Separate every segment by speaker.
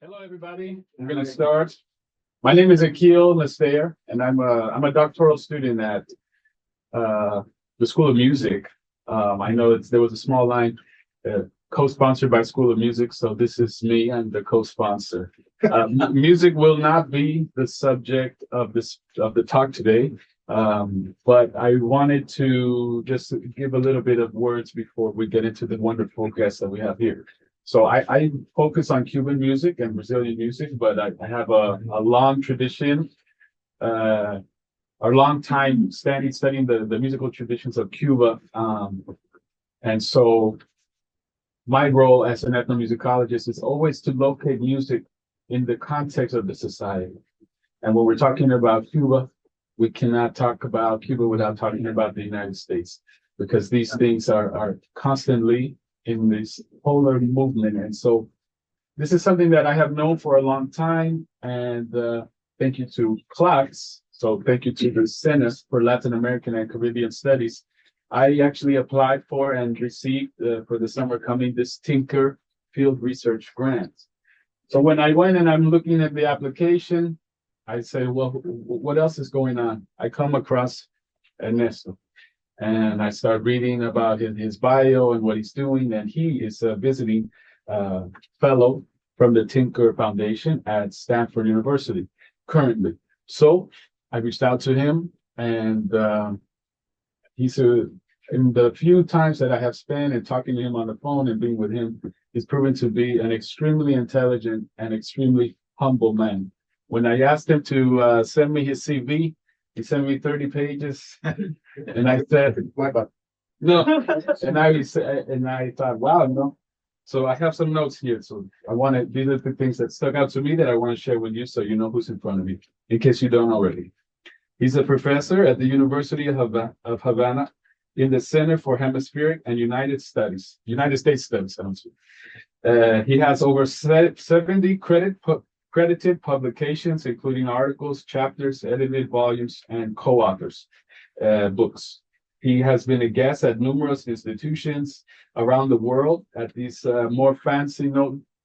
Speaker 1: Hello, everybody. We're going to start. My name is Akil Lestaire, and I'm a doctoral student at the School of Music. I know there was a small line co-sponsored by School of Music, so this is me. I'm the co-sponsor. Music will not be the subject of the talk today, but I wanted to just give a little bit of words before we get into the wonderful guests that we have here. So I focus on Cuban music and Brazilian music, but I have a long tradition, a long time studying the musical traditions of Cuba. And so my role as an ethnomusicologist is always to locate music in the context of the society. And when we're talking about Cuba, we cannot talk about Cuba without talking about the United States, because these things are constantly in this polar movement. And so this is something that I have known for a long time. And thank you to CLACS. So thank you to the Center for Latin American and Caribbean Studies. I actually applied for and received for the summer coming this Tinker Field Research Grant. So when I went and I'm looking at the application, I say, well, what else is going on? I come across Ernesto. And I start reading about his bio and what he's doing. And he is a visiting fellow from the Tinker Foundation at Stanford University currently. So I reached out to him, and in the few times that I have spent and talking to him on the phone and being with him, he's proven to be an extremely intelligent and extremely humble man. When I asked him to send me his CV, he sent me 30 pages, and I said, no. And I thought, wow, no. So I have some notes here. So these are the things that stuck out to me that I want to share with you, so you know who's in front of me, in case you don't already. He's a professor at the University of Havana in the Center for Hemispheric and United States Studies. He has over 70 credited publications, including articles, chapters, edited volumes, and co-authors books. He has been a guest at numerous institutions around the world at these more fancy,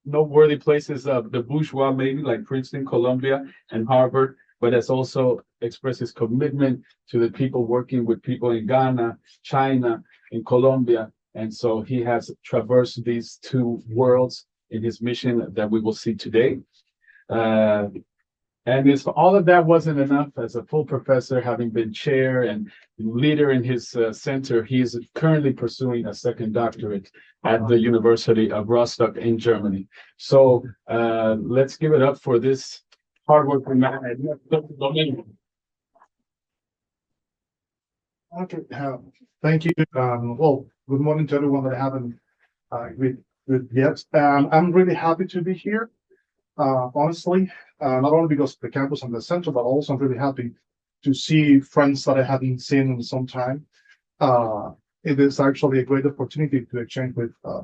Speaker 1: noteworthy places of the bourgeois, maybe like Princeton, Columbia, and Harvard, but has also expressed his commitment to the people working with people in Ghana, China, and Colombia. And so he has traversed these two worlds in his mission that we will see today. And if all of that wasn't enough, as a full professor, having been chair and leader in his center, he is currently pursuing a second doctorate at the University of Rostock in Germany. So let's give it up for this hardworking man.
Speaker 2: Okay, thank you. Well, good morning to everyone that I haven't with yet. I'm really happy to be here. Honestly, not only because of the campus and the center, but also I'm really happy to see friends that I haven't seen in some time. It is actually a great opportunity to exchange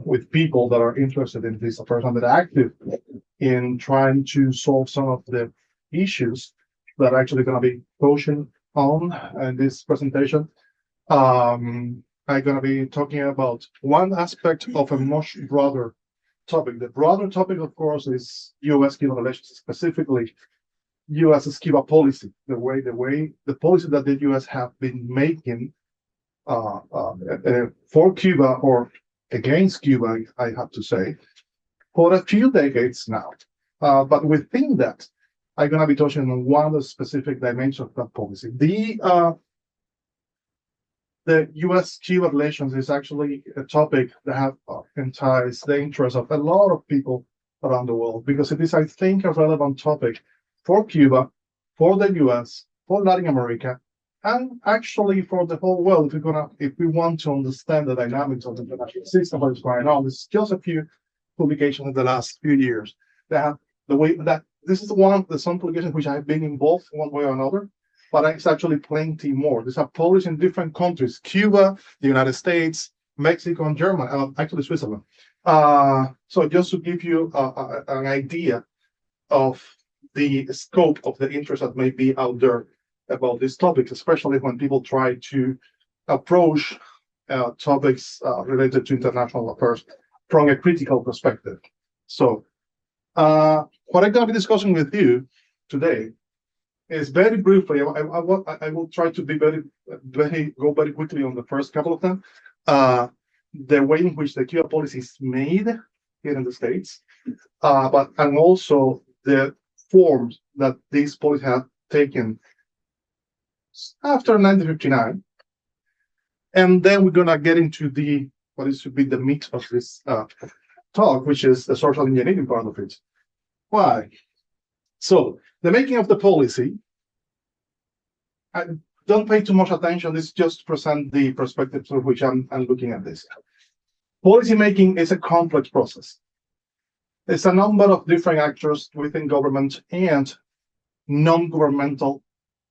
Speaker 2: with people that are interested in this affairs and that are active in trying to solve some of the issues that are actually going to be touching on in this presentation. I'm going to be talking about one aspect of a much broader topic. The broader topic, of course, is U.S.-Cuba relations, specifically U.S.-Cuba policy, the policy that the U.S. have been making for Cuba or against Cuba, I have to say, for a few decades now. But within that, I'm going to be touching on one of the specific dimensions of that policy. The U.S.-Cuba relations is actually a topic that entices the interest of a lot of people around the world, because it is, I think, a relevant topic for Cuba, for the U.S., for Latin America, and actually for the whole world. If we want to understand the dynamics of the international system, what's going on, there's just a few publications in the last few years that have the way that this is some publications which I've been involved one way or another. But it's actually plenty more. These are published in different countries: Cuba, the United States, Mexico, and Germany, actually Switzerland. So just to give you an idea of the scope of the interest that may be out there about these topics, especially when people try to approach topics related to international affairs from a critical perspective. So What I'm going to be discussing with you today is very briefly. I will try to be go very quickly on the first couple of them. The way in which the Cuba policy is made here in the States, and also the forms that this policy has taken after 1959. And then we're gonna get into what is to be the meat of this talk, which is the social engineering part of it. Why? So the making of the policy, I don't pay too much attention. This just present the perspective through which I'm looking at this. Policy making is a complex process. It's a number of different actors within government and non-governmental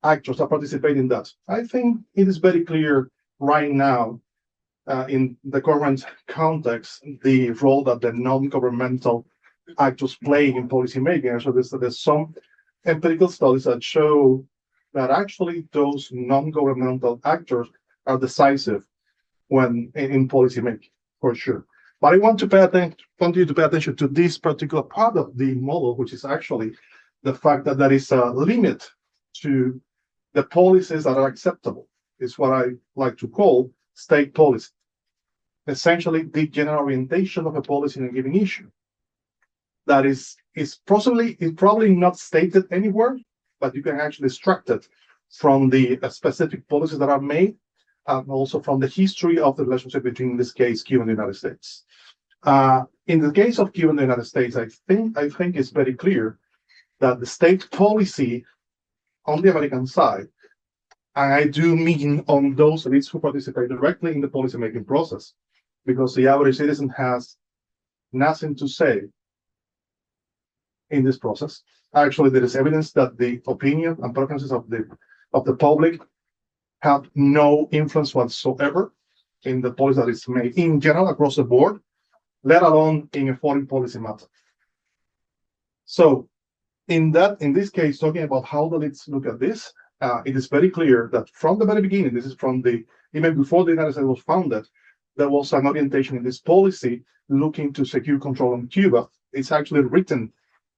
Speaker 2: actors that participate in that. I think it is very clear right now, in the current context, the role that the non-governmental actors play in policy making. So there's some empirical studies that show that actually those non-governmental actors are decisive when in policy making, for sure. But I want you to pay attention to this particular part of the model, which is actually the fact that there is a limit to the policies that are acceptable. It's what I like to call state policy. Essentially, the general orientation of a policy in a given issue. That is probably not stated anywhere, but you can actually extract it from the specific policies that are made, and also from the history of the relationship between, in this case, Cuba and the United States. In the case of Cuba and the United States, I think it's very clear that the state policy on the American side, and I do mean on those elites who participate directly in the policymaking process, because the average citizen has nothing to say in this process. Actually, there is evidence that the opinion and preferences of the public have no influence whatsoever in the policy that is made in general across the board, let alone in a foreign policy matter. So in this case, talking about how the elites look at this, it is very clear that from the very beginning, this is even before the United States was founded, there was an orientation in this policy looking to secure control on Cuba.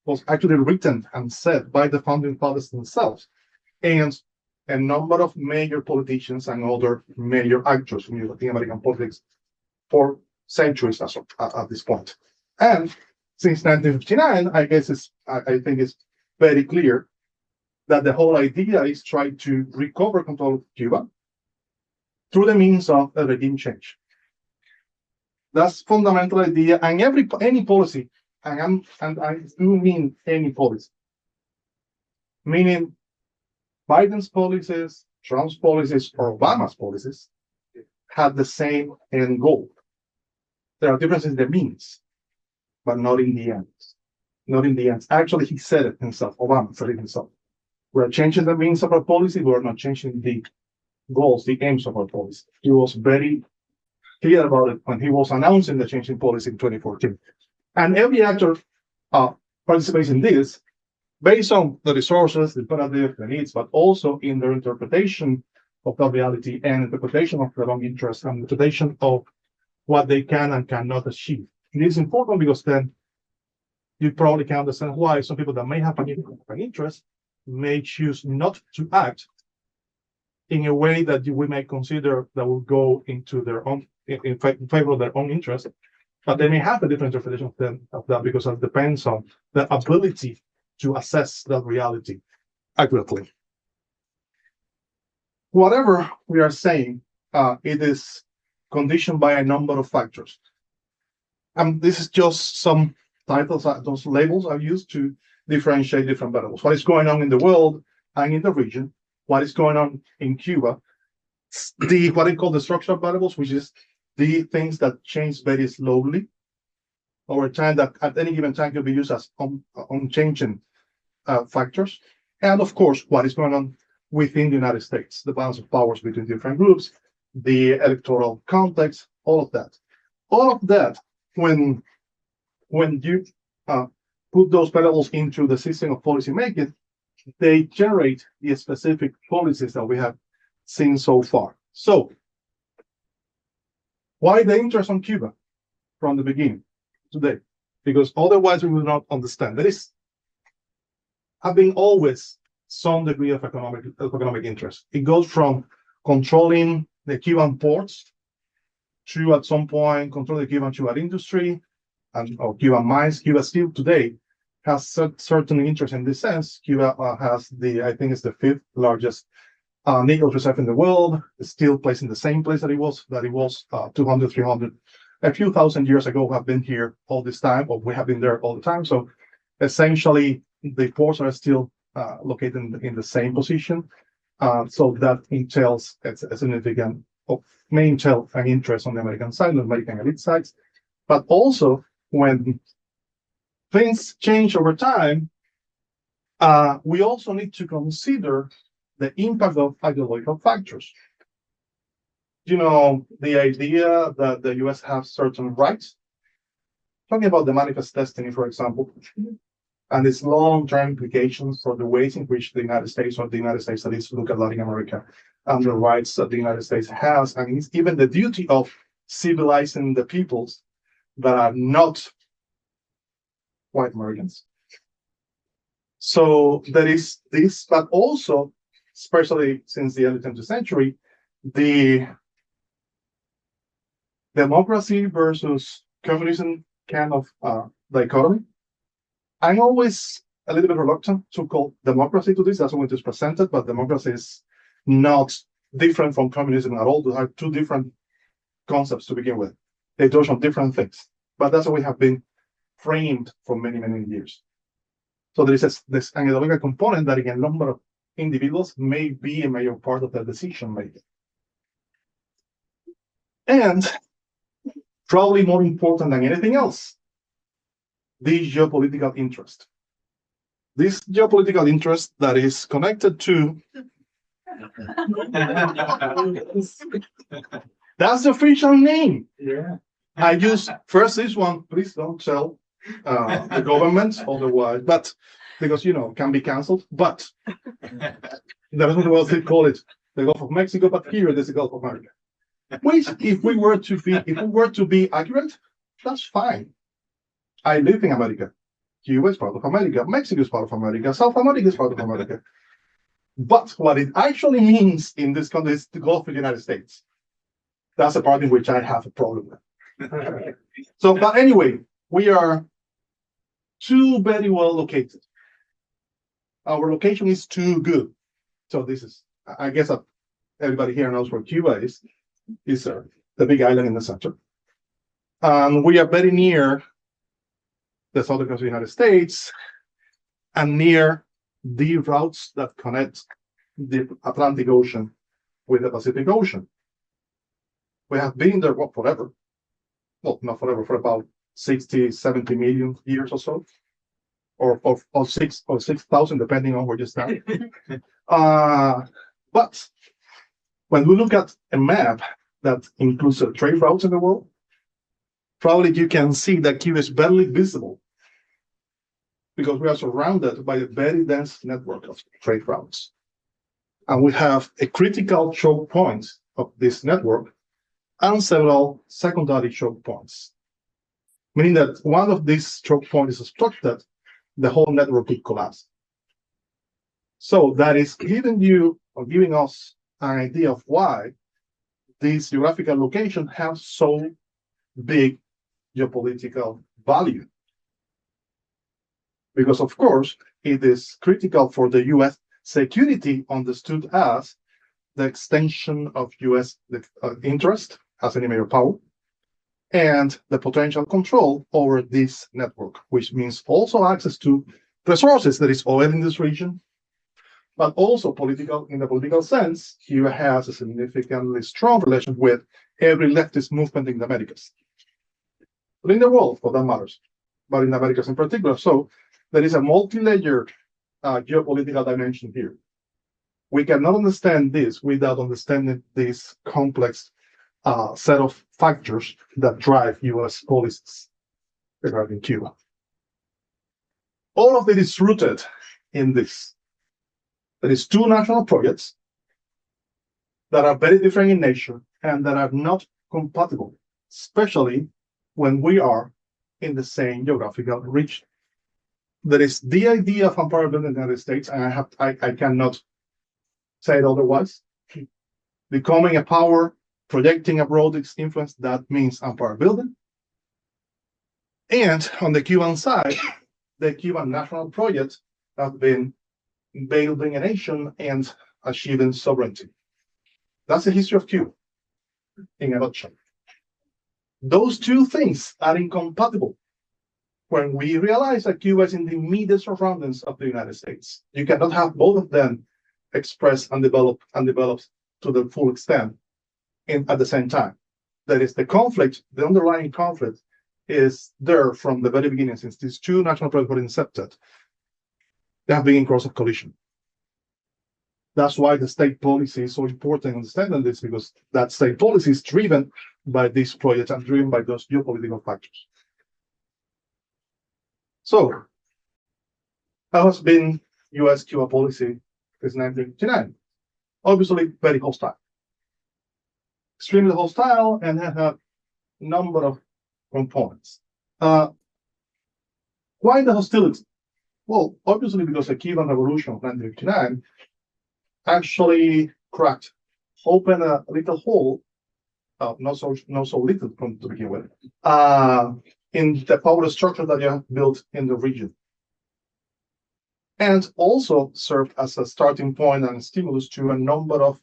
Speaker 2: Was actually written and said by the founding fathers themselves, and a number of major politicians and other major actors in Latin American politics for centuries at this point. And since 1959, I think it's very clear that the whole idea is try to recover control of Cuba through the means of a regime change. That's fundamental idea, and any policy, and I do mean any policy, meaning Biden's policies, Trump's policies, or Obama's policies, had the same end goal. There are differences in the means, but not in the ends. Not in the ends. Actually, he said it himself. Obama said it himself. We're changing the means of our policy. We're not changing the goals, the aims of our policy. He was very clear about it when he was announcing the change in policy in 2014. And every actor participates in this based on the resources, the imperative, the needs, but also in their interpretation of the reality and interpretation of their own interests and interpretation of what they can and cannot achieve. It is important because then you probably can understand why some people that may have an interest may choose not to act in a way that we may consider that will go into their own in favor of their own interest, but they may have a different interpretation of that because it depends on the ability to assess that reality accurately. Whatever we are saying, it is conditioned by a number of factors. And this is just some titles, those labels are used to differentiate different variables. What is going on in the world and in the region, what is going on in Cuba, what I call the structural variables, which is the things that change very slowly over time, that at any given time can be used as unchanging factors. And of course, what is going on within the United States, the balance of powers between different groups, the electoral context, all of that. All of that, when you put those variables into the system of policy making, they generate the specific policies that we have seen so far. So, why the interest on Cuba from the beginning today? because otherwise we will not understand. There is have been always some degree of economic interest. It goes from controlling the Cuban ports to, at some point, control the Cuban sugar industry and or Cuban mines. Cuba still today has certain interest in this sense. Cuba has I think it's the fifth largest nickel reserve in the world. It's still placed in the same place that it was 200, 300, a few thousand years ago. Have been here all this time, or we have been there all the time. So essentially, the ports are still located in the same position. So that entails a significant, may entail an interest on the American side, the American elite sides. But also, when things change over time, we also need to consider the impact of ideological factors. You know, the idea that the US has certain rights, talking about the manifest destiny, for example, and its long-term implications for the ways in which the United States that is look at Latin America and the rights that the United States has, and it's even the duty of civilizing the peoples that are not white Americans. So there is this, but also, especially since the early 20th century, the democracy versus communism kind of dichotomy. I'm always a little bit reluctant to call democracy to this. That's when it is presented, but democracy is not different from communism at all. They are two different concepts to begin with. They touch on different things, but that's what we have been framed for many, many years. So there is this ideological component that in a number of individuals may be a major part of the decision making. And probably more important than anything else, the geopolitical interest. This geopolitical interest that is connected to that's the official name.
Speaker 1: Yeah.
Speaker 2: I use first this one. Please don't tell the government otherwise, but because can be cancelled. But the rest of the world still call it the Gulf of Mexico, but here it is the Gulf of America. Which, if we were to be accurate, that's fine. I live in America. Cuba is part of America. Mexico is part of America. South America is part of America. But what it actually means in this country is the Gulf of the United States. That's the part in which I have a problem with. So, but anyway, we are too very well located. Our location is too good. So this is, I guess, everybody here knows where Cuba is. It's the big island in the center. And we are very near the southern coast of the United States and near the routes that connect the Atlantic Ocean with the Pacific Ocean. We have been there forever. Well, not forever, for about 60, 70 million years or so, or 6,000, depending on where you stand. But when we look at a map that includes the trade routes in the world, probably you can see that Cuba is barely visible because we are surrounded by a very dense network of trade routes. And we have a critical choke point of this network and several secondary choke points, meaning that one of these choke points is obstructed, the whole network could collapse. So that is giving us an idea of why this geographical location has so big geopolitical value. Because, of course, it is critical for the U.S. security, understood as the extension of U.S. interest as an major power, and the potential control over this network, which means also access to resources, that is oil in this region, but also in the political sense, Cuba has a significantly strong relation with every leftist movement in the Americas. But in the world, for that matters, but in the Americas in particular. So there is a multi-layered geopolitical dimension here. We cannot understand this without understanding this complex set of factors that drive U.S. policies regarding Cuba. All of it is rooted in this. There is two national projects that are very different in nature and that are not compatible, especially when we are in the same geographical region. There is the idea of empire building in the United States, and I cannot say it otherwise. Becoming a power, projecting abroad its influence, that means empire building. And on the Cuban side, the Cuban national project has been building a nation and achieving sovereignty. That's the history of Cuba in a nutshell. Those two things are incompatible when we realize that Cuba is in the immediate surroundings of the United States. You cannot have both of them expressed and developed to the full extent at the same time. That is, the conflict, the underlying conflict, is there from the very beginning. Since these two national projects were incepted, they have been in course of collision. That's why the state policy is so important in understanding this, because that state policy is driven by these projects and driven by those geopolitical factors. So, how has been US-Cuba policy since 1959? Obviously, very hostile. Extremely hostile, and have a number of components. Why the hostility? Well, obviously because the Cuban Revolution of 1959 actually opened a little hole, not so little to begin with, in the power structure that you have built in the region. And also served as a starting point and a stimulus to a number of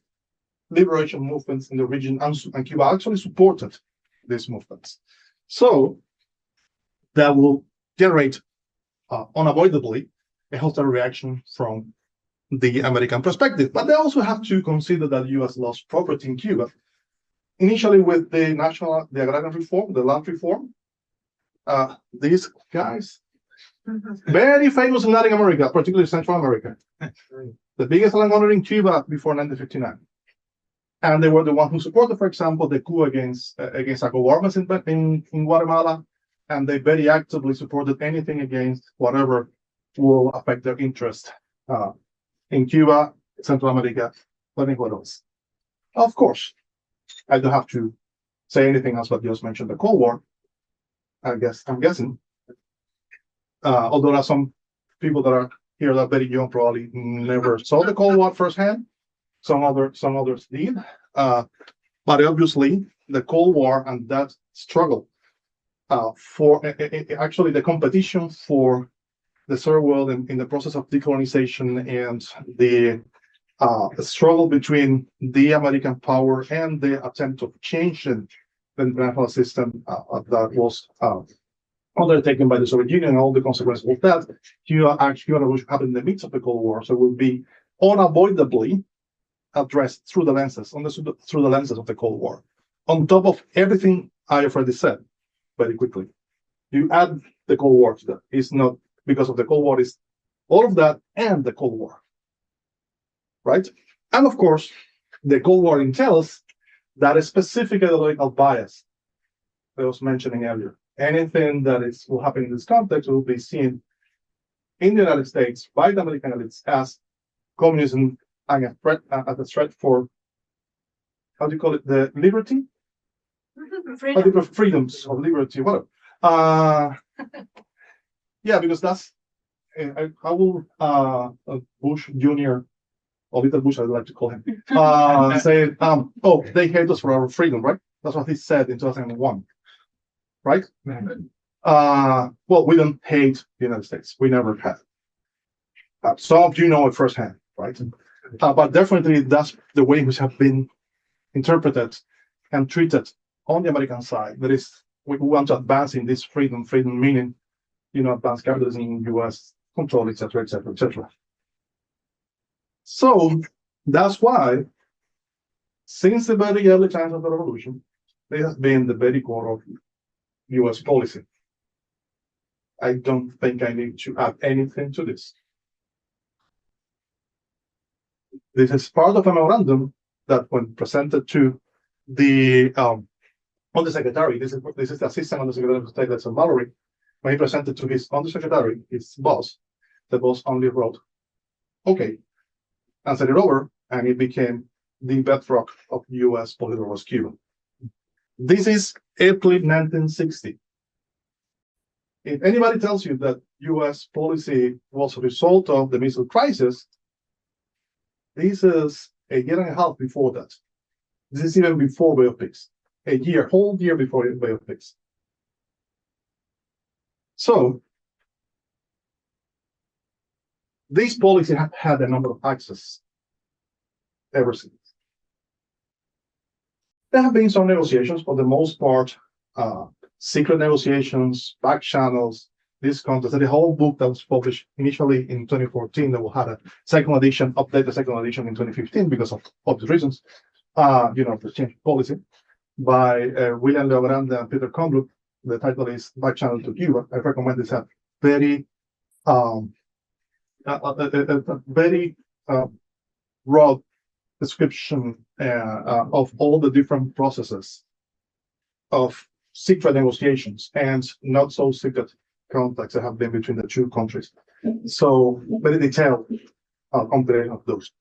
Speaker 2: liberation movements in the region, and Cuba actually supported these movements. So that will generate unavoidably a hostile reaction from the American perspective. But they also have to consider that the US lost property in Cuba, initially with the agrarian reform, the land reform. These guys, very famous in Latin America, particularly Central America. The biggest landowner in Cuba before 1959. And they were the ones who supported, for example, the coup against Eco governments in Guatemala, and they very actively supported anything against whatever will affect their interest in Cuba, Central America, but anywhere else. Of course, I don't have to say anything else but just mention the Cold War. I'm guessing. Although there are some people that are here that are very young probably never saw the Cold War firsthand. Some others did. But obviously, the Cold War and that struggle for actually the competition for the third world in the process of decolonization, and the struggle between the American power and the attempt of changing the international system that was undertaken by the Soviet Union, and all the consequences of that, Cuba revolution happened in the midst of the Cold War, so it will be unavoidably addressed through the lenses of the Cold War. On top of everything I have already said, very quickly, you add the Cold War to that. It's not because of the Cold War; it's all of that and the Cold War, right? And of course, the Cold War entails that a specific ideological bias that I was mentioning earlier. Anything that will happen in this context will be seen in the United States by the American elites as communism and a threat for, how do you call it, the liberty? Freedoms of liberty, whatever. Yeah, because that's, I will, Bush Jr., or Little Bush, I'd like to call him, say, oh, they hate us for our freedom, right? That's what he said in 2001, right? Well, we don't hate the United States. We never have. Some of you know it firsthand, right? But definitely that's the way which have been interpreted and treated on the American side. That is, we want to advance in this freedom meaning, advance capitalism in US, control, etc., etc., etc. So that's why, since the very early times of the revolution, it has been the very core of US policy. I don't think I need to add anything to this. This is part of a memorandum that, when presented to the undersecretary, this is the assistant undersecretary of state, that's Mallory, when he presented to his undersecretary, his boss, the boss only wrote, okay, and sent it over, and it became the bedrock of US political Cuba. This is April 1960. if anybody tells you that US policy was a result of the missile crisis, this is a year and a half before that. This is even before Bay of Pigs. Whole year before Bay of Pigs. So these policies have had a number of access ever since. There have been some negotiations, for the most part, secret negotiations, back channels, this contest. The whole book that was published initially in 2014, that we had a second edition, update the second edition in 2015 because of obvious reasons, the change of policy, by William Leogrand and Peter Conbrook. The title is Back Channel to Cuba. I recommend this a very very raw description of all the different processes of secret negotiations and not so secret contacts that have been between the two countries. So very detailed comparison of those.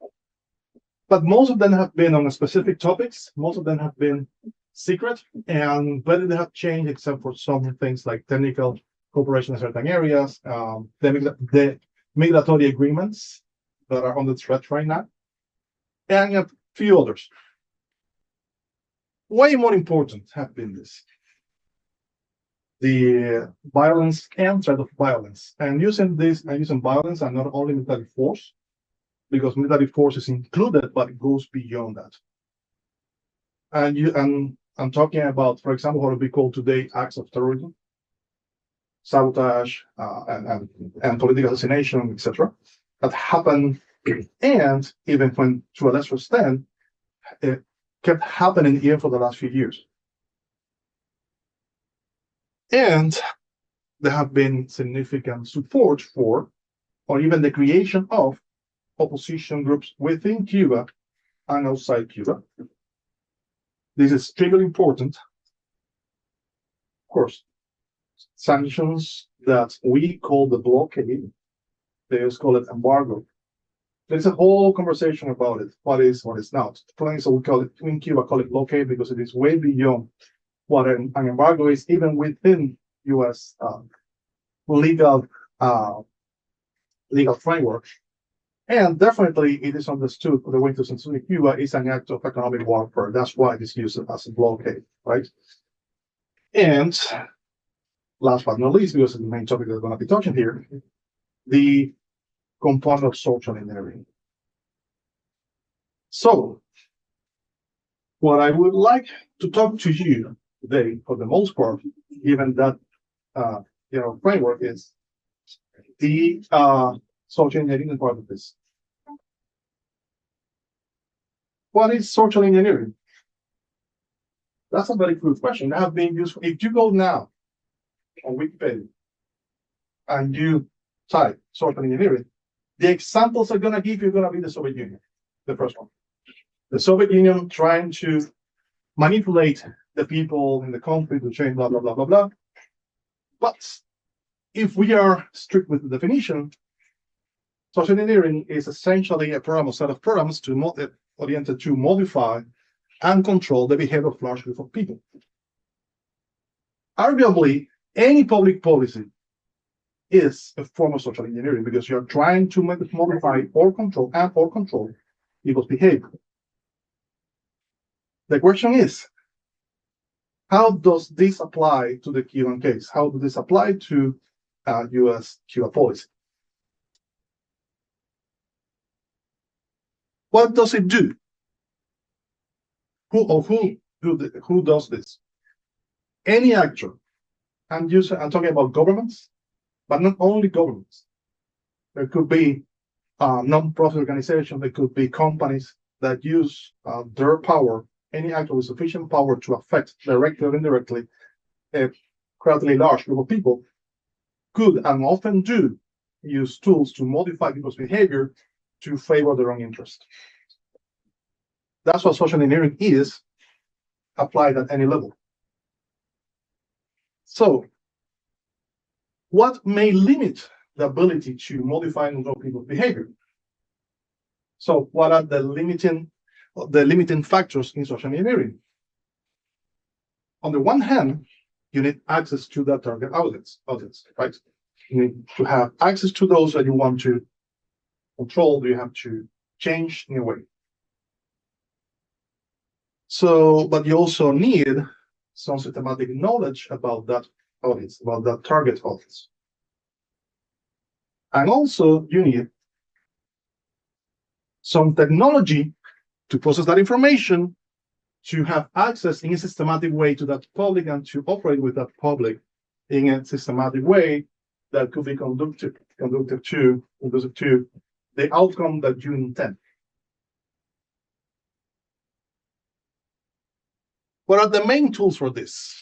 Speaker 2: But most of them have been on specific topics. Most of them have been secret, and whether they have changed except for some things like technical cooperation in certain areas, the migratory agreements that are on the threat right now, and a few others. Way more important have been this: the violence and threat of violence. And using violence and not only military force, because military force is included, but it goes beyond that. And I'm talking about, for example, what we call today acts of terrorism, sabotage, and political assassination, etc., that happen, and even when to a lesser extent, it kept happening even for the last few years. And there have been significant support for, or even the creation of, opposition groups within Cuba and outside Cuba. This is extremely important. Of course, sanctions that we call the blockade, they just call it embargo. There's a whole conversation about it. What is not. So we call it, in Cuba, call it blockade because it is way beyond what an embargo is, even within U.S. legal framework. And definitely, it is understood the way to censure Cuba is an act of economic warfare. That's why it is used as a blockade, right? And last but not least, because it's the main topic that we're going to be touching here, the component of social engineering. So, what I would like to talk to you today, for the most part, given that framework, is the social engineering part of this. What is social engineering? That's a very good question. That have been useful. If you go now on Wikipedia and you type social engineering, the examples are going to give you going to be the Soviet Union, the first one. The Soviet Union trying to manipulate the people in the country to change blah, blah, blah, blah, blah. But if we are strict with the definition, social engineering is essentially a program, a set of programs oriented to modify and control the behavior of large groups of people. Arguably, any public policy is a form of social engineering because you're trying to modify or control people's behavior. The question is, how does this apply to the Cuban case? How does this apply to U.S.-Cuba policy? What does it do? Who does this? Any actor. I'm talking about governments, but not only governments. There could be non-profit organizations. There could be companies that use their power. Any actor with sufficient power to affect directly or indirectly a relatively large group of people could and often do use tools to modify people's behavior to favor their own interest. That's what social engineering is, applied at any level. So, what may limit the ability to modify and control people's behavior? So, what are the limiting factors in social engineering? On the one hand, you need access to that target audience, right? You need to have access to those that you want to control. You have to change in a way. So, but you also need some systematic knowledge about that audience, about that target audience. And also you need some technology to process that information, to have access in a systematic way to that public and to operate with that public in a systematic way that could be conducive to the outcome that you intend. What are the main tools for this?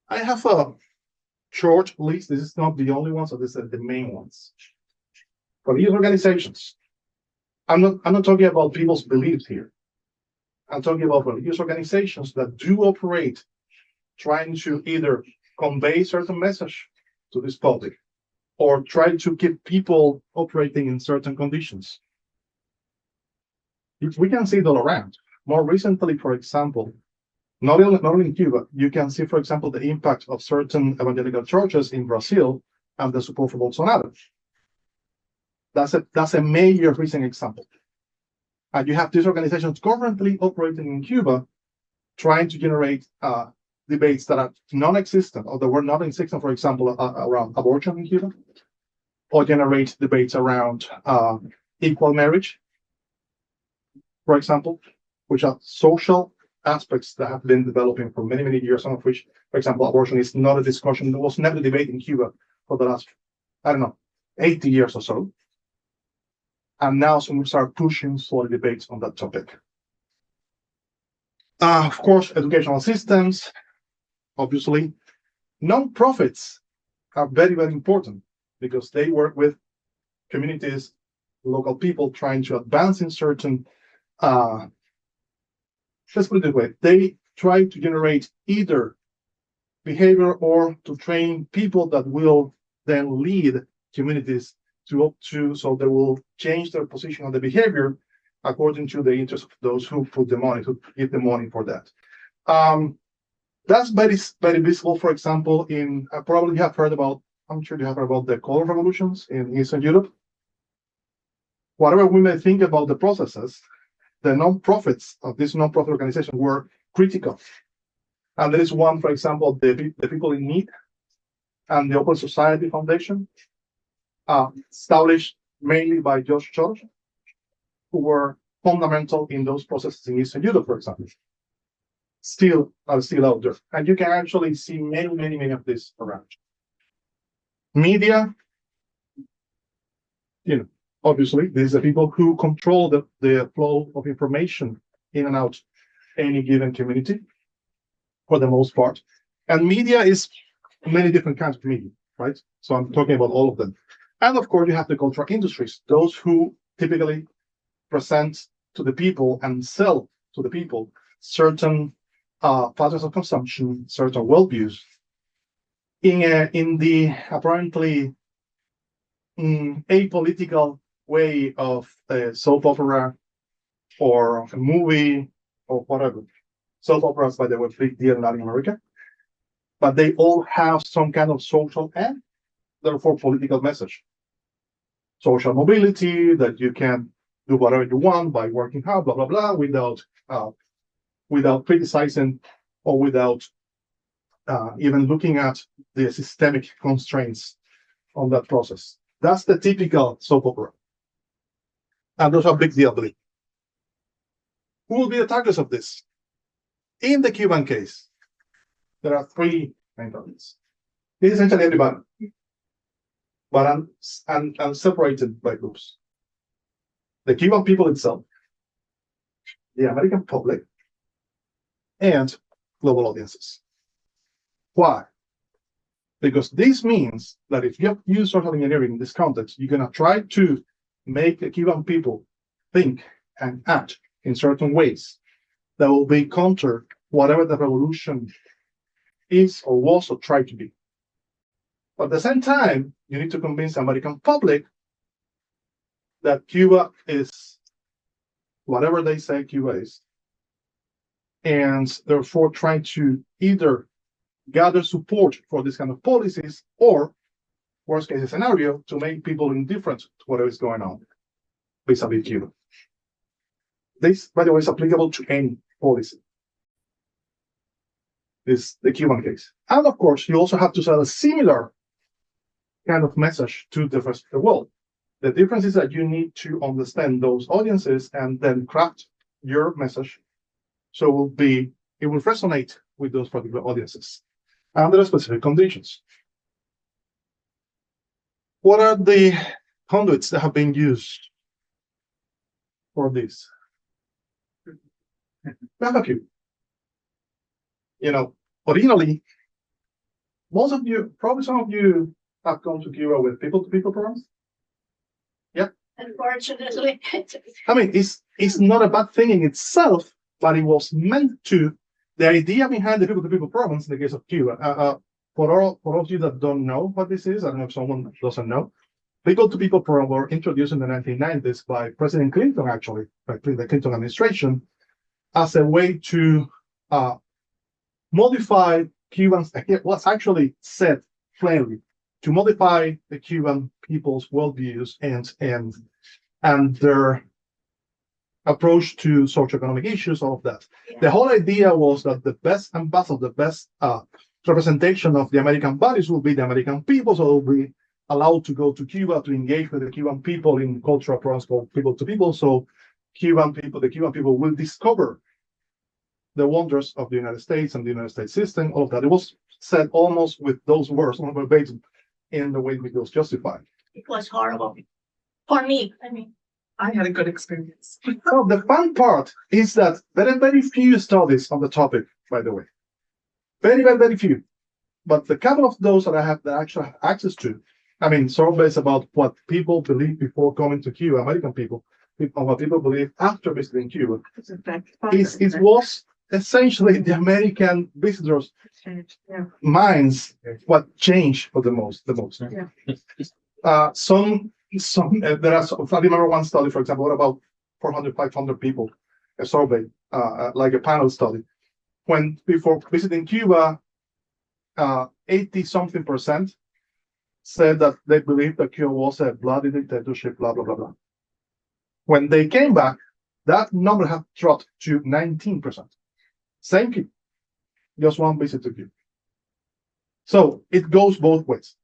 Speaker 2: I have a short list. This is not the only ones, so these are the main ones. For these organizations, I'm not talking about people's beliefs here. I'm talking about religious organizations that do operate trying to either convey certain message to this public or try to keep people operating in certain conditions. We can see it all around. More recently, for example, not only in Cuba, you can see, for example, the impact of certain evangelical churches in Brazil and the support for Bolsonaro. That's a major recent example. And you have these organizations currently operating in Cuba, trying to generate debates that are non-existent or that were not existent, for example, around abortion in Cuba, or generate debates around equal marriage, for example, which are social aspects that have been developing for many, many years, some of which, for example, abortion is not a discussion. There was never a debate in Cuba for the last, 80 years or so. And now some start pushing for debates on that topic. Of course, educational systems, obviously. Non-profits are very, very important because they work with communities, local people trying to advance in certain, let's put it this way, they try to generate either behavior or to train people that will then lead communities so they will change their position on the behavior according to the interest of those who put the money, who give the money for that. That's very, very visible, for example, in, probably you have heard about, I'm sure you have heard about the color revolutions in Eastern Europe. Whatever we may think about the processes, the non-profits of this non-profit organization were critical. And there is one, for example, the People in Need and the Open Society Foundation, established mainly by George George, who were fundamental in those processes in Eastern Europe, for example. Still out there. And you can actually see many, many, many of these around. Media, obviously, these are people who control the flow of information in and out any given community, for the most part. And media is many different kinds of media, right? So I'm talking about all of them. And of course, you have the cultural industries, those who typically present to the people and sell to the people certain patterns of consumption, certain worldviews in the apparently apolitical way of a soap opera or a movie or whatever. Soap operas, by the way, big deal in Latin America, but they all have some kind of social and therefore political message. Social mobility, that you can do whatever you want by working hard, blah, blah, blah, without criticizing or without even looking at the systemic constraints on that process. That's the typical soap opera. And those are big deal, I believe. Who will be the targets of this? In the Cuban case, there are three main targets. It's essentially everybody, but I'm separated by groups. The Cuban people itself, the American public, and global audiences. Why? Because this means that if you use social engineering in this context, you're going to try to make the Cuban people think and act in certain ways that will be counter whatever the revolution is or was or tried to be. But at the same time, you need to convince the American public that Cuba is whatever they say Cuba is, and therefore trying to either gather support for this kind of policies, or worst case scenario, to make people indifferent to whatever is going on vis-a-vis Cuba. This, by the way, is applicable to any policy. This is the Cuban case. And of course, you also have to sell a similar kind of message to the rest of the world. The difference is that you need to understand those audiences and then craft your message so it will resonate with those particular audiences under specific conditions. What are the conduits that have been used for this? We have a few. Originally, most of you, probably some of you, have gone to Cuba with people-to-people programs. Yeah.
Speaker 3: Unfortunately.
Speaker 2: I mean, it's not a bad thing in itself, but it was meant to. The idea behind the people-to-people programs in the case of Cuba, for all of you that don't know what this is, I don't know if someone doesn't know, people-to-people programs were introduced in the 1990s by President Clinton, actually, by the Clinton administration, as a way to modify Cubans. It was actually said plainly to modify the Cuban people's worldviews and their approach to socio-economic issues, all of that.
Speaker 3: Yeah.
Speaker 2: The whole idea was that the best ambassador, the best representation of the American values will be the American people, so they'll be allowed to go to Cuba to engage with the Cuban people in cultural programs called people to people. So the Cuban people will discover the wonders of the United States and the United States system, all of that. It was said almost with those words, almost verbatim, in the way it was justified.
Speaker 3: It was horrible. For me, I mean.
Speaker 4: I had a good experience.
Speaker 2: Well, the fun part is that there are very few studies on the topic, by the way. Very, very, very few. But the couple of those that I have that actually have access to, I mean, surveys about what people believe before coming to Cuba, American people, what people believe after visiting Cuba, it was essentially the American visitors' minds what changed for the most.
Speaker 4: Yeah.
Speaker 2: There are I remember one study, for example, about 400, 500 people, a survey, like a panel study. When before visiting Cuba, 80-something% said that they believed that Cuba was a bloody dictatorship, blah, blah, blah, blah. When they came back, that number had dropped to 19%. Same people, just one visit to Cuba. So it goes both ways.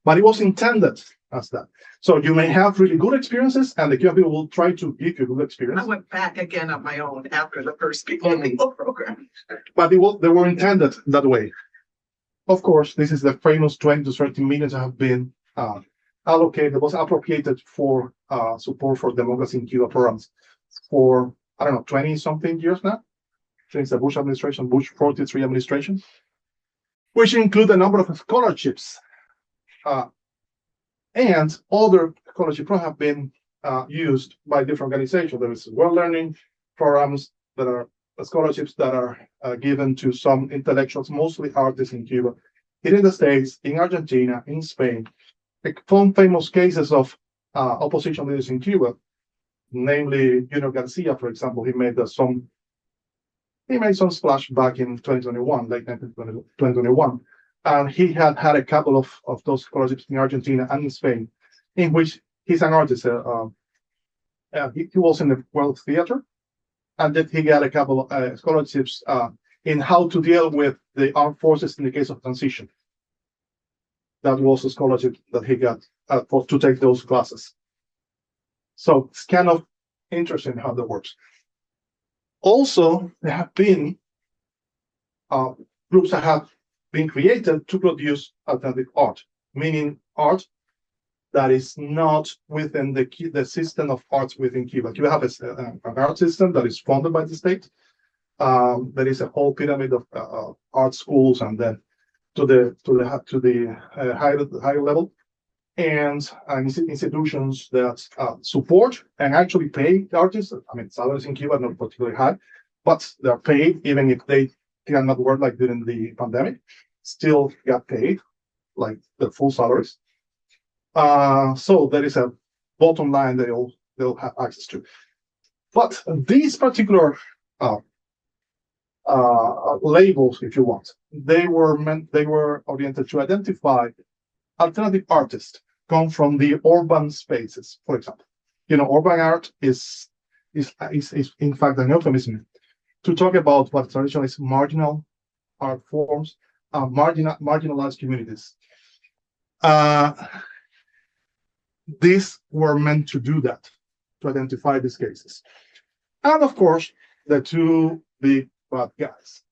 Speaker 2: But it was intended as that. So you may have really good experiences, and the Cuban people will try to give you a good experience.
Speaker 4: I went back again on my own after the first people program.
Speaker 2: But they were intended that way. Of course, this is the famous 20 to 30 million that have been allocated, was appropriated for support for democracy in Cuba programs for, 20-something years now, since the Bush administration, Bush 43 administration, which include a number of scholarships. And other scholarship programs have been used by different organizations. There is world learning programs that are scholarships that are given to some intellectuals, mostly artists in Cuba, here in the States, in Argentina, in Spain. Some famous cases of opposition leaders in Cuba, namely Junior Garcia, for example. He made some splash back in 2021, late 2021. And he had a couple of those scholarships in Argentina and in Spain, in which he's an artist. He was in the World Theater, and then he got a couple of scholarships in how to deal with the armed forces in the case of transition. That was a scholarship that he got to take those classes. So it's kind of interesting how that works. Also, there have been groups that have been created to produce alternative art, meaning art that is not within the system of arts within Cuba. Cuba have an art system that is funded by the state. There is a whole pyramid of art schools, and then to the higher level, and institutions that support and actually pay the artists. I mean, salaries in Cuba are not particularly high, but they're paid even if they cannot work like during the pandemic. Still got paid like the full salaries. So there is a bottom line they'll have access to. But these particular labels, if you want. They were oriented to identify alternative artists come from the urban spaces, for example. Urban art is in fact an euphemism to talk about what traditionally is marginal art forms, marginalized communities. These were meant to do that, to identify these cases. And of course, the two big bad guys.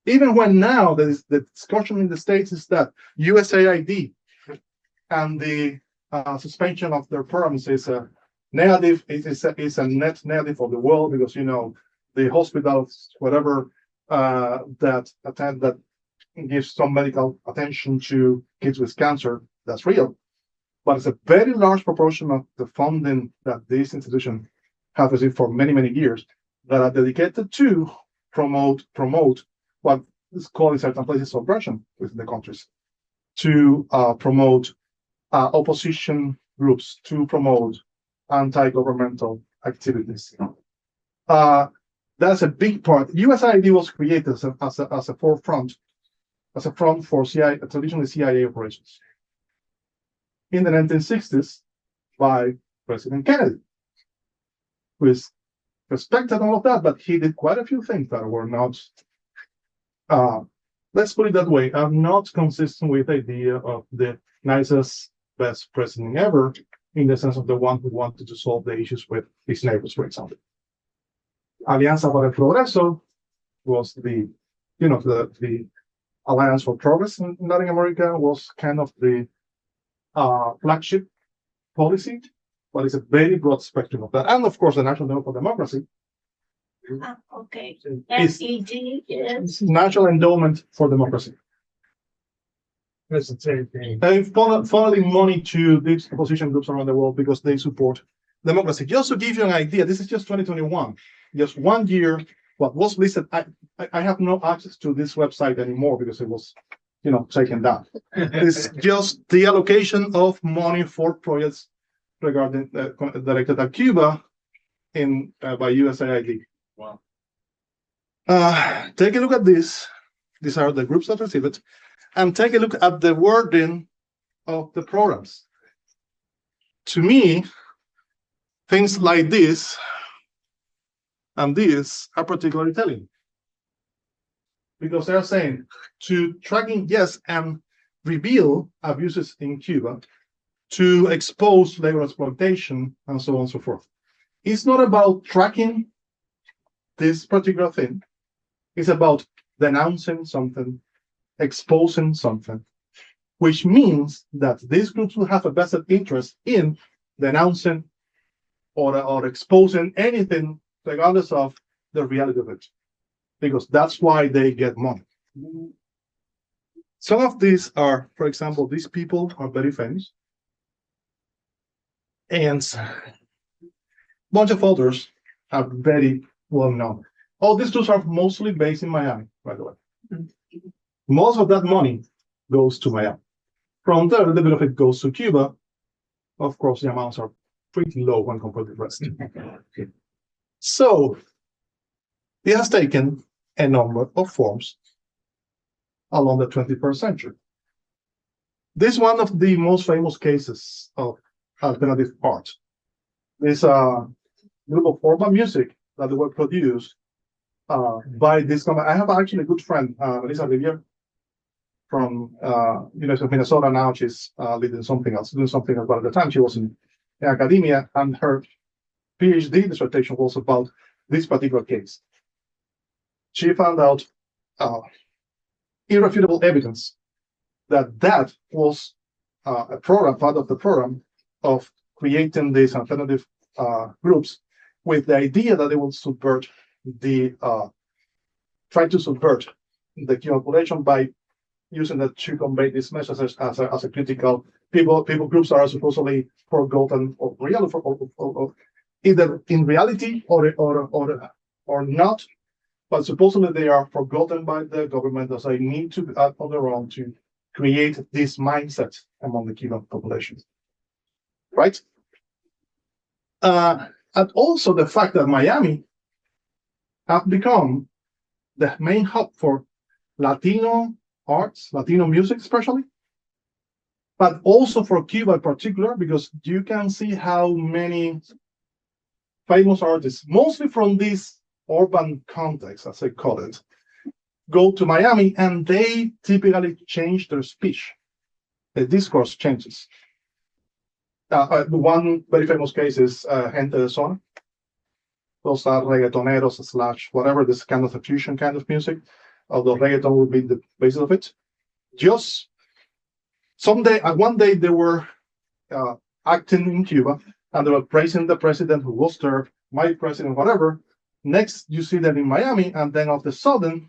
Speaker 2: Even when now the discussion in the States is that USAID and the suspension of their programs is a negative, is a net negative for the world, because the hospitals, whatever, that gives some medical attention to kids with cancer, that's real. But it's a very large proportion of the funding that this institution has received for many, many years that are dedicated to promote what is called in certain places subversion within the countries, to promote opposition groups, to promote anti-governmental activities. That's a big part. USAID was created as a front for traditionally CIA operations in the 1960s by President Kennedy, who is respected all of that, but he did quite a few things that were not, let's put it that way, are not consistent with the idea of the nicest, best president ever, in the sense of the one who wanted to solve the issues with his neighbors, for example. Alianza para el Progreso was the Alliance for Progress in Latin America, was kind of the flagship policy, but it's a very broad spectrum of that. And of course, the National Endowment for Democracy
Speaker 3: Okay.
Speaker 2: is
Speaker 3: NED is
Speaker 2: National Endowment for Democracy.
Speaker 5: That's the same thing.
Speaker 2: And funneling money to these opposition groups around the world because they support democracy. Just to give you an idea, this is just 2021, just 1 year. What was listed, I have no access to this website anymore because it was, taken down. It's just the allocation of money for projects regarding directed at Cuba by USAID.
Speaker 1: Wow.
Speaker 2: Take a look at this. These are the groups that receive it, and take a look at the wording of the programs. To me, things like this and this are particularly telling, because they're saying to tracking, yes, and reveal abuses in Cuba, to expose labor exploitation, and so on and so forth. It's not about tracking this particular thing. It's about denouncing something, exposing something, which means that these groups will have a vested interest in denouncing or exposing anything, regardless of the reality of it, because that's why they get money. Some of these are, for example, these people are very famous, and a bunch of others are very well known. All these tools are mostly based in Miami, by the way. Most of that money goes to Miami. From there, a little bit of it goes to Cuba. Of course, the amounts are pretty low when compared to the rest. So, it has taken a number of forms along the 21st century. This is one of the most famous cases of alternative art. This group of urban music that were produced by this company. I have actually a good friend, Lisa Riviere, from University of Minnesota. Now she's doing something else. But at the time she was in academia, and her PhD dissertation was about this particular case. She found out irrefutable evidence that was a program, part of the program of creating these alternative groups with the idea that they will subvert try to subvert the Cuban population by using that to convey these messages as a critical people groups are supposedly forgotten or real or either in reality or not, but supposedly they are forgotten by the government as they need to act on their own to create this mindset among the Cuban population, right? And also the fact that Miami have become the main hub for Latino arts, Latino music especially, but also for Cuba in particular, because you can see how many famous artists, mostly from this urban context, as I call it, go to Miami, and they typically change their speech. The discourse changes. One very famous case is Gente de Zona. Those are reggaetoneros / whatever, this kind of a fusion kind of music, although reggaeton would be the basis of it. Just one day they were acting in Cuba, and they were praising the president who was there, my president, whatever. Next, you see them in Miami, and then all of a sudden,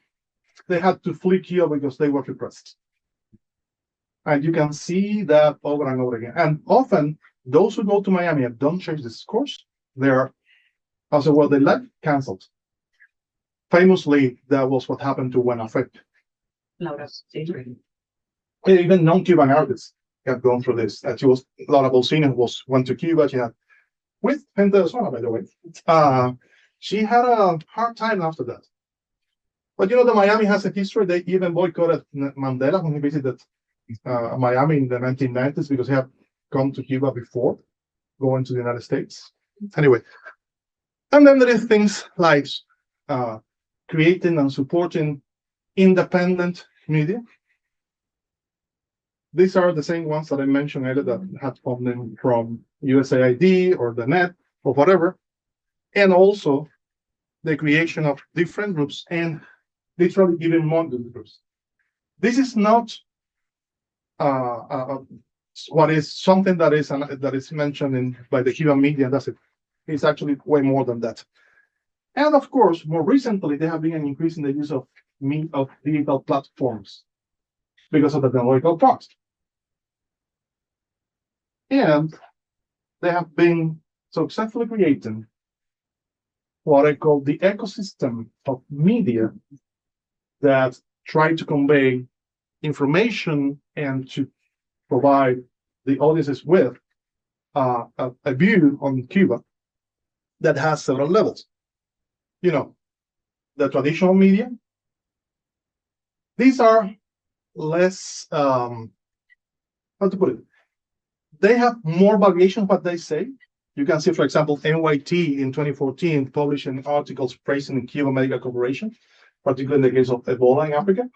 Speaker 2: they had to flee Cuba because they were repressed. And you can see that over and over again. And often, those who go to Miami and don't change the discourse, they're also what they like, canceled. Famously, that was what happened to Buena Fe.
Speaker 4: Laura,
Speaker 2: Even non-Cuban artists have gone through this. She was Laura Bolsina went to Cuba. She had with Gente de Zona, by the way. She had a hard time after that. But you know, the Miami has a history. They even boycotted Mandela when he visited Miami in the 1990s because he had come to Cuba before going to the United States. Anyway, and then there is things like creating and supporting independent media. These are the same ones that I mentioned earlier that had funding from USAID or the net or whatever, and also the creation of different groups and literally even more groups. This is not what is something that is mentioned by the Cuban media. That's it. It's actually way more than that. And of course, more recently, there have been an increase in the use of digital platforms because of the technological part. And they have been successfully creating what I call the ecosystem of media that try to convey information and to provide the audiences with a view on Cuba that has several levels. You know, the traditional media, these are less, how to put it, they have more variation what they say. You can see, for example, NYT in 2014 publishing articles praising the Cuban medical cooperation, particularly in the case of Ebola in Africa.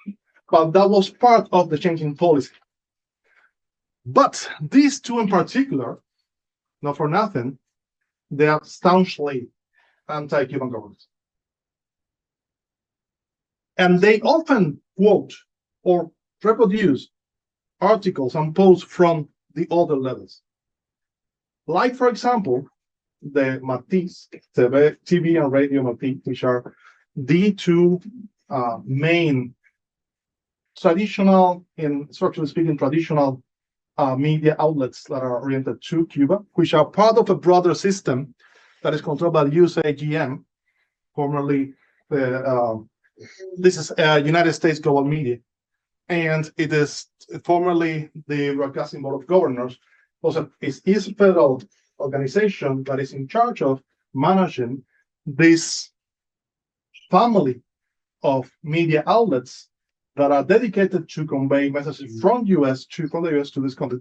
Speaker 2: But that was part of the change in policy. But these two in particular, not for nothing, they are staunchly anti-Cuban government. And they often quote or reproduce articles and posts from the other levels. Like, for example, the Matiz, TV and radio Matiz, which are the two main traditional, in structurally speaking, traditional media outlets that are oriented to Cuba, which are part of a broader system that is controlled by the USAGM, formerly this is United States Global Media, and it is formerly the Broadcasting Board of Governors. Also, it is a federal organization that is in charge of managing this family of media outlets that are dedicated to convey messages from the US to this country.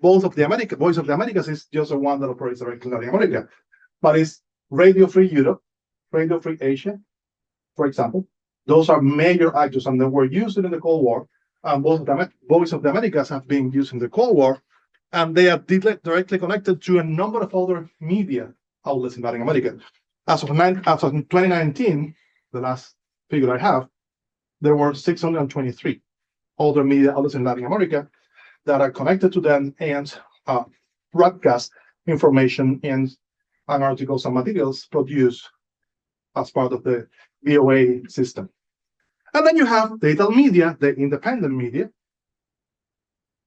Speaker 2: Voice of the Americas is just the one that operates directly in Latin America, but it's Radio Free Europe, Radio Free Asia, for example. Those are major actors, and they were used in the Cold War. And Voice of the Americas have been used in the Cold War, and they are directly connected to a number of other media outlets in Latin America. As of 2019, the last figure I have, there were 623 other media outlets in Latin America that are connected to them and broadcast information and articles and materials produced as part of the VOA system. And then you have digital media, the independent media.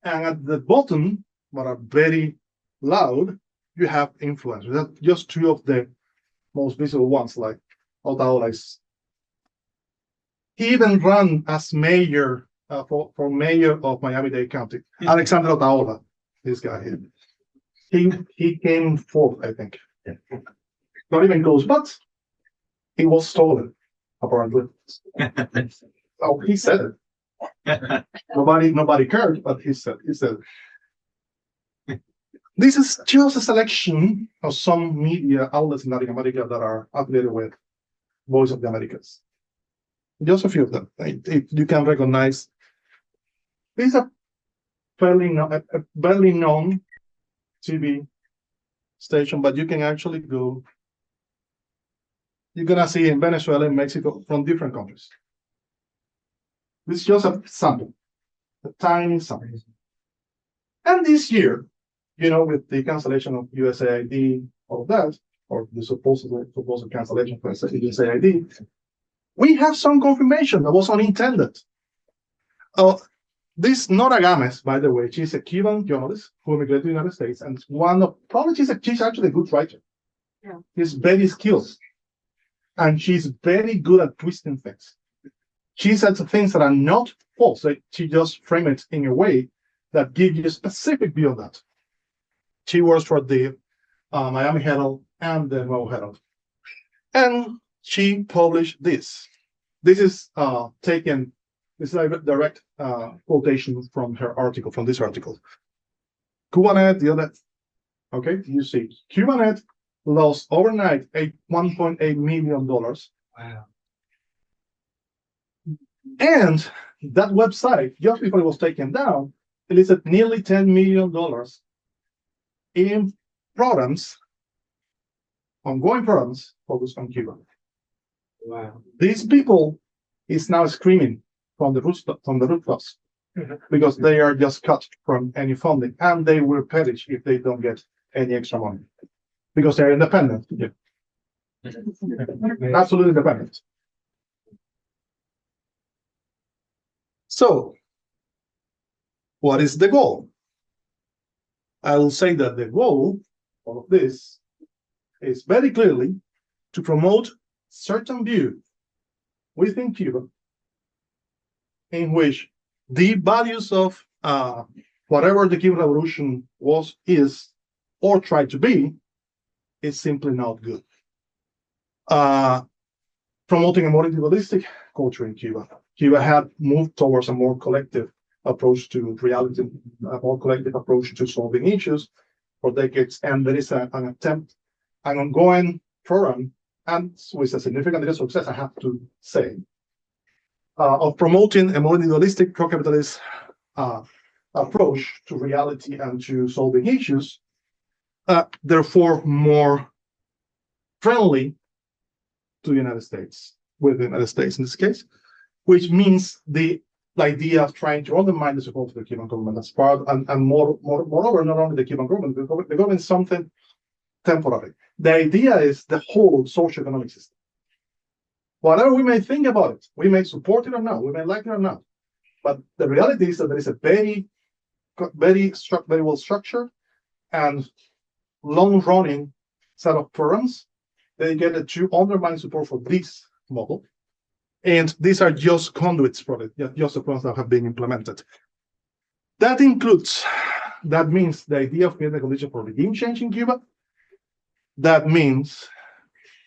Speaker 2: And at the bottom, but are very loud, you have influencers. That's just two of the most visible ones, like Otaola. He even ran as mayor for mayor of Miami-Dade County. Alexander Otaola, this guy here. He came fourth, I think. Not even close, but it was stolen. apparently. Oh, he said it. Nobody cared, but he said it. This is just a selection of some media outlets in Latin America that are affiliated with Voice of the Americas. Just a few of them. If you can recognize, this is a barely known TV station, but you can actually go. You're gonna see in Venezuela and Mexico from different countries. This is just a sample, a tiny sample. And this year, with the cancellation of USAID, all of that, or the supposed cancellation for USAID, we have some confirmation that was unintended. This Nora Games, by the way, she's a Cuban journalist who immigrated to the United States, and she's actually a good writer.
Speaker 3: Yeah.
Speaker 2: She's very skilled, and she's very good at twisting things. She says things that are not false. She just frames it in a way that gives you a specific view of that. She works for the Miami Herald and the Mo Herald. And she published this. This is this is a direct quotation from her article, from this article. Cubanet, the other, okay, you see, Cubanet lost overnight $1.8 million.
Speaker 5: Wow.
Speaker 2: And that website, just before it was taken down, it listed nearly $10 million in programs, ongoing programs focused on Cuba.
Speaker 5: Wow.
Speaker 2: These people is now screaming from the rooftops because they are just cut from any funding, and they will perish if they don't get any extra money because they're independent. Yeah. Absolutely independent. So, what is the goal? I will say that the goal of this is very clearly to promote certain view within Cuba in which the values of whatever the Cuban Revolution is, or tried to be, is simply not good. Promoting a more individualistic culture in Cuba. Cuba had moved towards a more collective approach to reality, a more collective approach to solving issues for decades, and there is an attempt, an ongoing program, and with a significant success, I have to say, of promoting a more individualistic pro-capitalist approach to reality and to solving issues, therefore more friendly to the United States, with the United States in this case, which means the idea of trying to undermine the support of the Cuban government as part, and moreover, not only the Cuban government, the government is something temporary. The idea is the whole socio-economic system. Whatever we may think about it, we may support it or not, we may like it or not, but the reality is that there is a very well structured and long-running set of programs dedicated to undermine support for this model. And these are just conduits for it, just the programs that have been implemented. That means the idea of creating a condition for regime change in Cuba. That means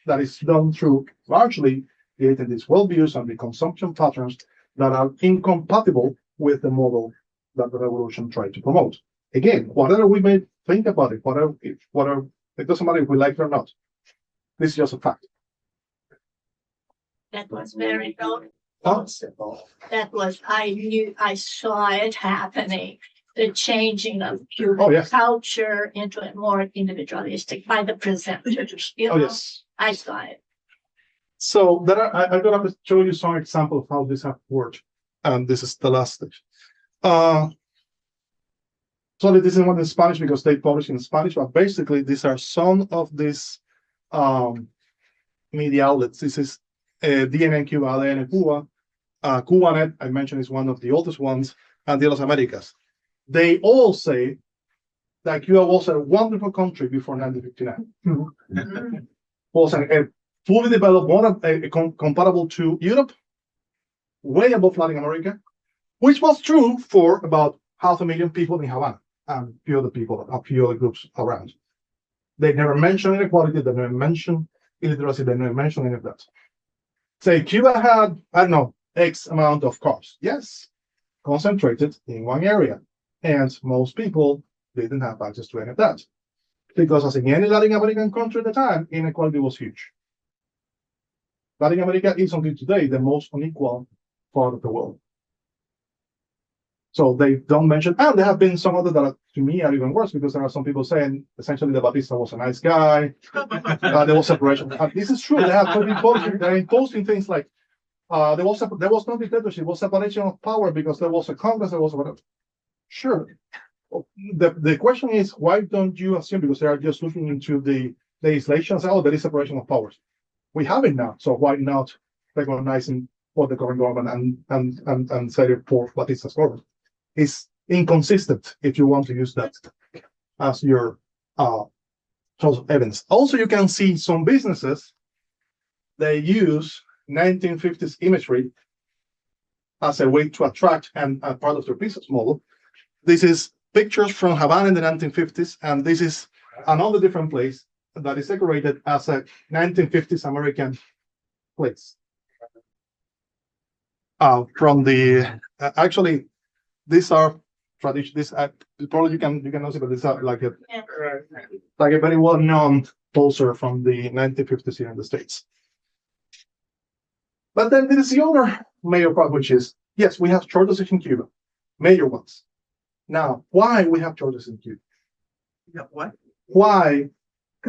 Speaker 2: that it's done through largely creating these worldviews and the consumption patterns that are incompatible with the model that the revolution tried to promote. Again, whatever we may think about it, whatever, it doesn't matter if we like it or not. This is just a fact.
Speaker 3: That was very noticeable. That was, I saw it happening, the changing of Cuban culture into a more individualistic by the presenters.
Speaker 2: Yes.
Speaker 3: I saw it.
Speaker 2: So I'm going to show you some example of how this has worked. And this is the last stage. Sorry, this is one in Spanish because they publish in Spanish, but basically these are some of these media outlets. This is DNA Cuba, ADN Cuba, Cubanet, I mentioned, is one of the oldest ones, and De Las Americas. They all say that Cuba was a wonderful country before 1959. Was a fully developed, comparable to Europe, way above Latin America, which was true for about 500,000 people in Havana and a few other groups around. They never mentioned inequality, they never mentioned illiteracy, they never mentioned any of that. say Cuba had, I don't know, X amount of cars. Yes, concentrated in one area. And most people didn't have access to any of that. Because as in any Latin American country at the time, inequality was huge. Latin America is until today the most unequal part of the world. So they don't mention, and there have been some others that are, to me, are even worse because there are some people saying essentially that Batista was a nice guy. There was separation. This is true. They have they're imposing things like there was no dictatorship, it was separation of power because there was a Congress, there was whatever. Sure. The question is, why don't you assume, because they are just looking into the legislation, say, oh, there is separation of powers. We have it now, so why not recognizing what the current government and say it for Batista's government? It's inconsistent if you want to use that as your source of evidence. Also, you can see some businesses, they use 1950s imagery as a way to attract and part of their business model. This is pictures from Havana in the 1950s, and this is another different place that is decorated as a 1950s American place. From the actually, these are tradition. This probably you can know, but these are like a very well-known poster from the 1950s here in the States. But then there is the other major part, which is, yes, we have shortages in Cuba, major ones. Now, why we have shortages in Cuba?
Speaker 4: Yeah, what?
Speaker 2: Why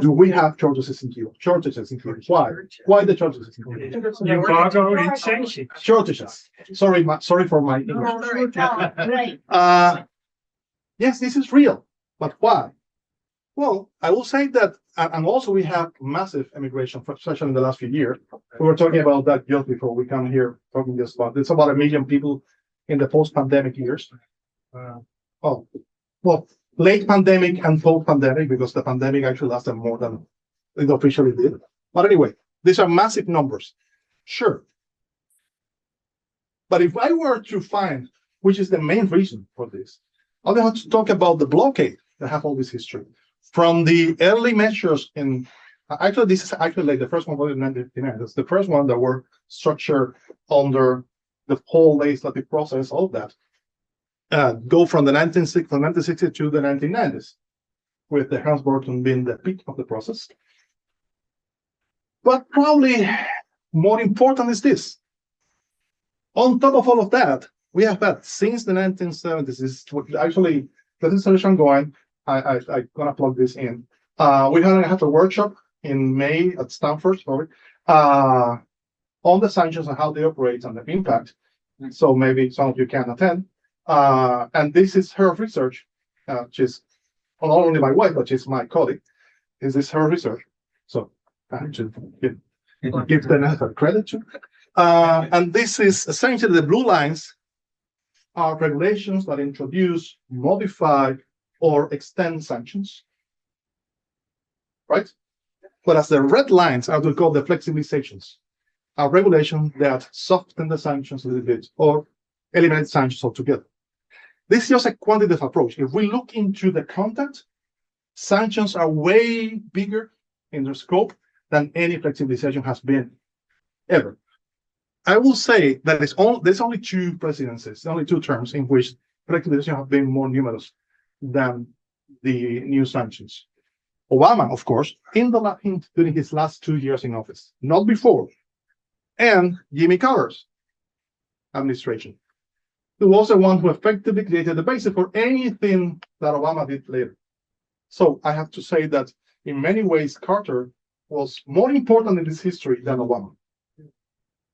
Speaker 2: do we have shortages in Cuba? Shortages in Cuba. Why? Why the shortages in Cuba?
Speaker 5: Embargo and sanctions.
Speaker 2: Shortages. Sorry for my English.
Speaker 3: Right.
Speaker 2: Yes, this is real, but why? Well, I will say that, and also we have massive immigration, especially in the last few years. We were talking about that just before we come here, talking just about, it's about 1 million people in the post-pandemic years. Late pandemic and post-pandemic, because the pandemic actually lasted more than it officially did. But anyway, these are massive numbers. Sure. But if I were to find which is the main reason for this, I would have to talk about the blockade that have all this history. From the early measures in, actually, this is actually like the first one was in 1959. That's the first one that were structured under the whole legislative process, all of that. Go from the 1960s to the 1990s, with the Hans-Burton being the peak of the process. But probably more important is this. On top of all of that, we have had since the 1970s, is actually the discussion going. I'm gonna plug this in. We had a workshop in May at Stanford, on the sanctions and how they operate and the impact. So maybe some of you can attend. And this is her research. She's not only my wife, but she's my colleague. This is her research. So I should give them credit to. And this is essentially the blue lines are regulations that introduce, modify, or extend sanctions, right? Whereas the red lines are what we call the flexibilizations, are regulations that soften the sanctions a little bit or eliminate sanctions altogether. This is just a quantitative approach. If we look into the content, sanctions are way bigger in their scope than any flexibilization has been ever. I will say that there's only two presidencies, only two terms in which flexibilization have been more numerous than the new sanctions. Obama, of course, during his last 2 years in office, not before, and Jimmy Carter's administration, who was the one who effectively created the basis for anything that Obama did later. So I have to say that in many ways, Carter was more important in this history than Obama.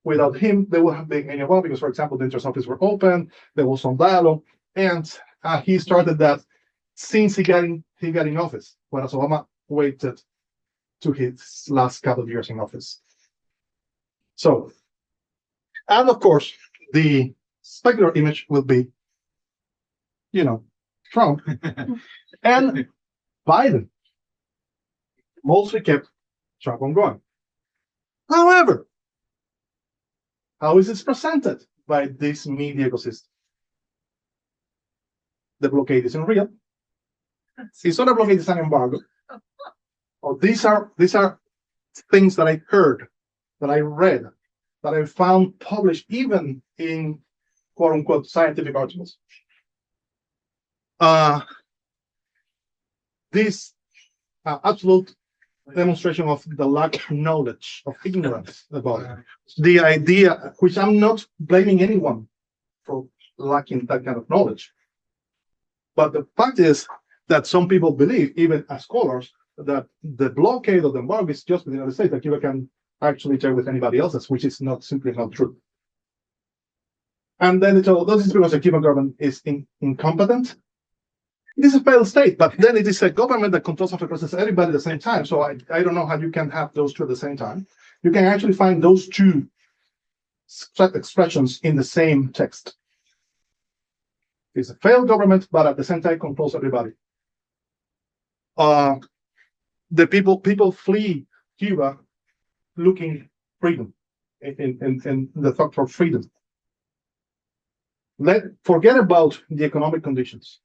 Speaker 2: Without him, there would have been any Obama, because, for example, the interest office were open, there was some dialogue, and he started that since he got in office, whereas Obama waited to his last couple of years in office. So, and of course, the specular image will be, Trump and Biden mostly kept Trump on going. However, how is this presented by this media ecosystem? The blockade isn't real. It's not a blockade, it's an embargo. These are things that I heard, that I read, that I found published even in quote unquote scientific articles. This absolute demonstration of the lack of knowledge, of ignorance about it. The idea, which I'm not blaming anyone for lacking that kind of knowledge. But the fact is that some people believe, even as scholars, that the blockade of the embargo is just with the United States, that Cuba can actually trade with anybody else's, which is simply not true. And then it's all, this is because the Cuban government is incompetent. It is a failed state, but then it is a government that controls and represents everybody at the same time. So I don't know how you can have those two at the same time. You can actually find those two expressions in the same text. It's a failed government, but at the same time controls everybody. The people flee Cuba looking freedom, in the thought for freedom. Forget about the economic conditions.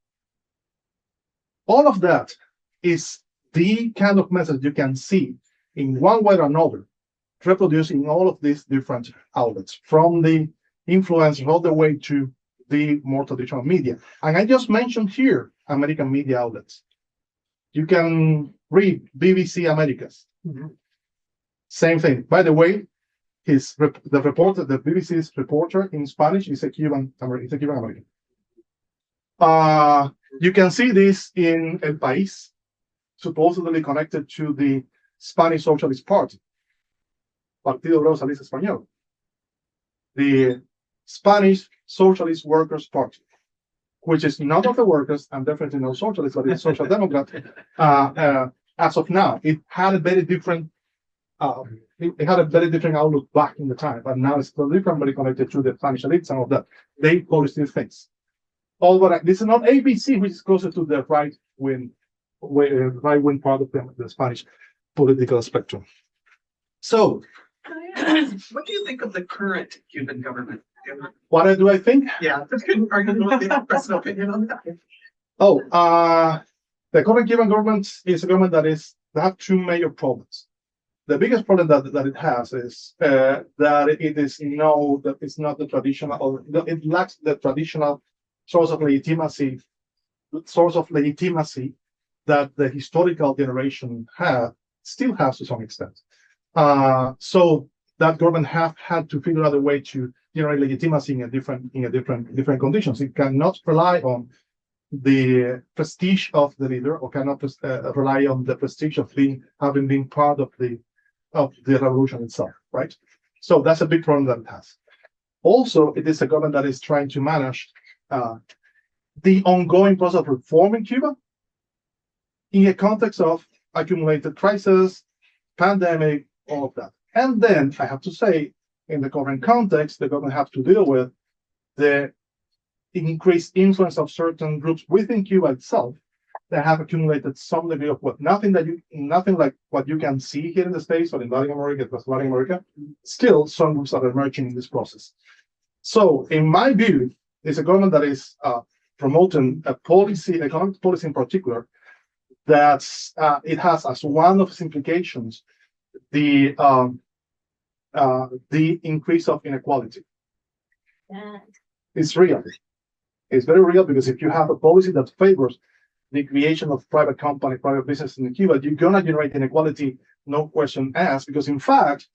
Speaker 2: All of that is the kind of message you can see in one way or another, reproduced in all of these different outlets, from the influencers all the way to the more traditional media. And I just mentioned here American media outlets. You can read BBC Americas. Same thing. By the way, the BBC's reporter in Spanish is a Cuban American. You can see this in El País, supposedly connected to the Spanish Socialist Party, Partido Obrero Socialista Español, the Spanish Socialist Workers' Party, which is not of the workers and definitely not socialist, but it's social democrat. As of now, it had a very different outlook back in the time, but now it's totally different, very connected to the Spanish elites and all that. They publish these things. Although this is not ABC, which is closer to the right wing part of the Spanish political spectrum. So,
Speaker 4: what do you think of the current Cuban government?
Speaker 2: What do I think?
Speaker 4: Yeah, are you going to personal opinion on that?
Speaker 2: The current Cuban government is a government that have two major problems. The biggest problem that it has is that it's not the traditional, or it lacks the traditional source of legitimacy that the historical generation still has to some extent. So that government have had to figure out a way to generate legitimacy in different conditions. It cannot rely on the prestige of the leader, or cannot rely on the prestige of having been part of the revolution itself, right? So that's a big problem that it has. Also, it is a government that is trying to manage the ongoing process of reform in Cuba in a context of accumulated crisis, pandemic, all of that. And then I have to say, in the current context, the government has to deal with the increased influence of certain groups within Cuba itself that have accumulated some degree of nothing like what you can see here in the States or in Latin America. Still, some groups are emerging in this process. So, in my view, it's a government that is promoting economic policy in particular, that it has as one of its implications the increase of inequality.
Speaker 3: Yeah.
Speaker 2: It's real. It's very real, because if you have a policy that favors the creation of private business in Cuba, you're gonna generate inequality, no question asked, because in fact,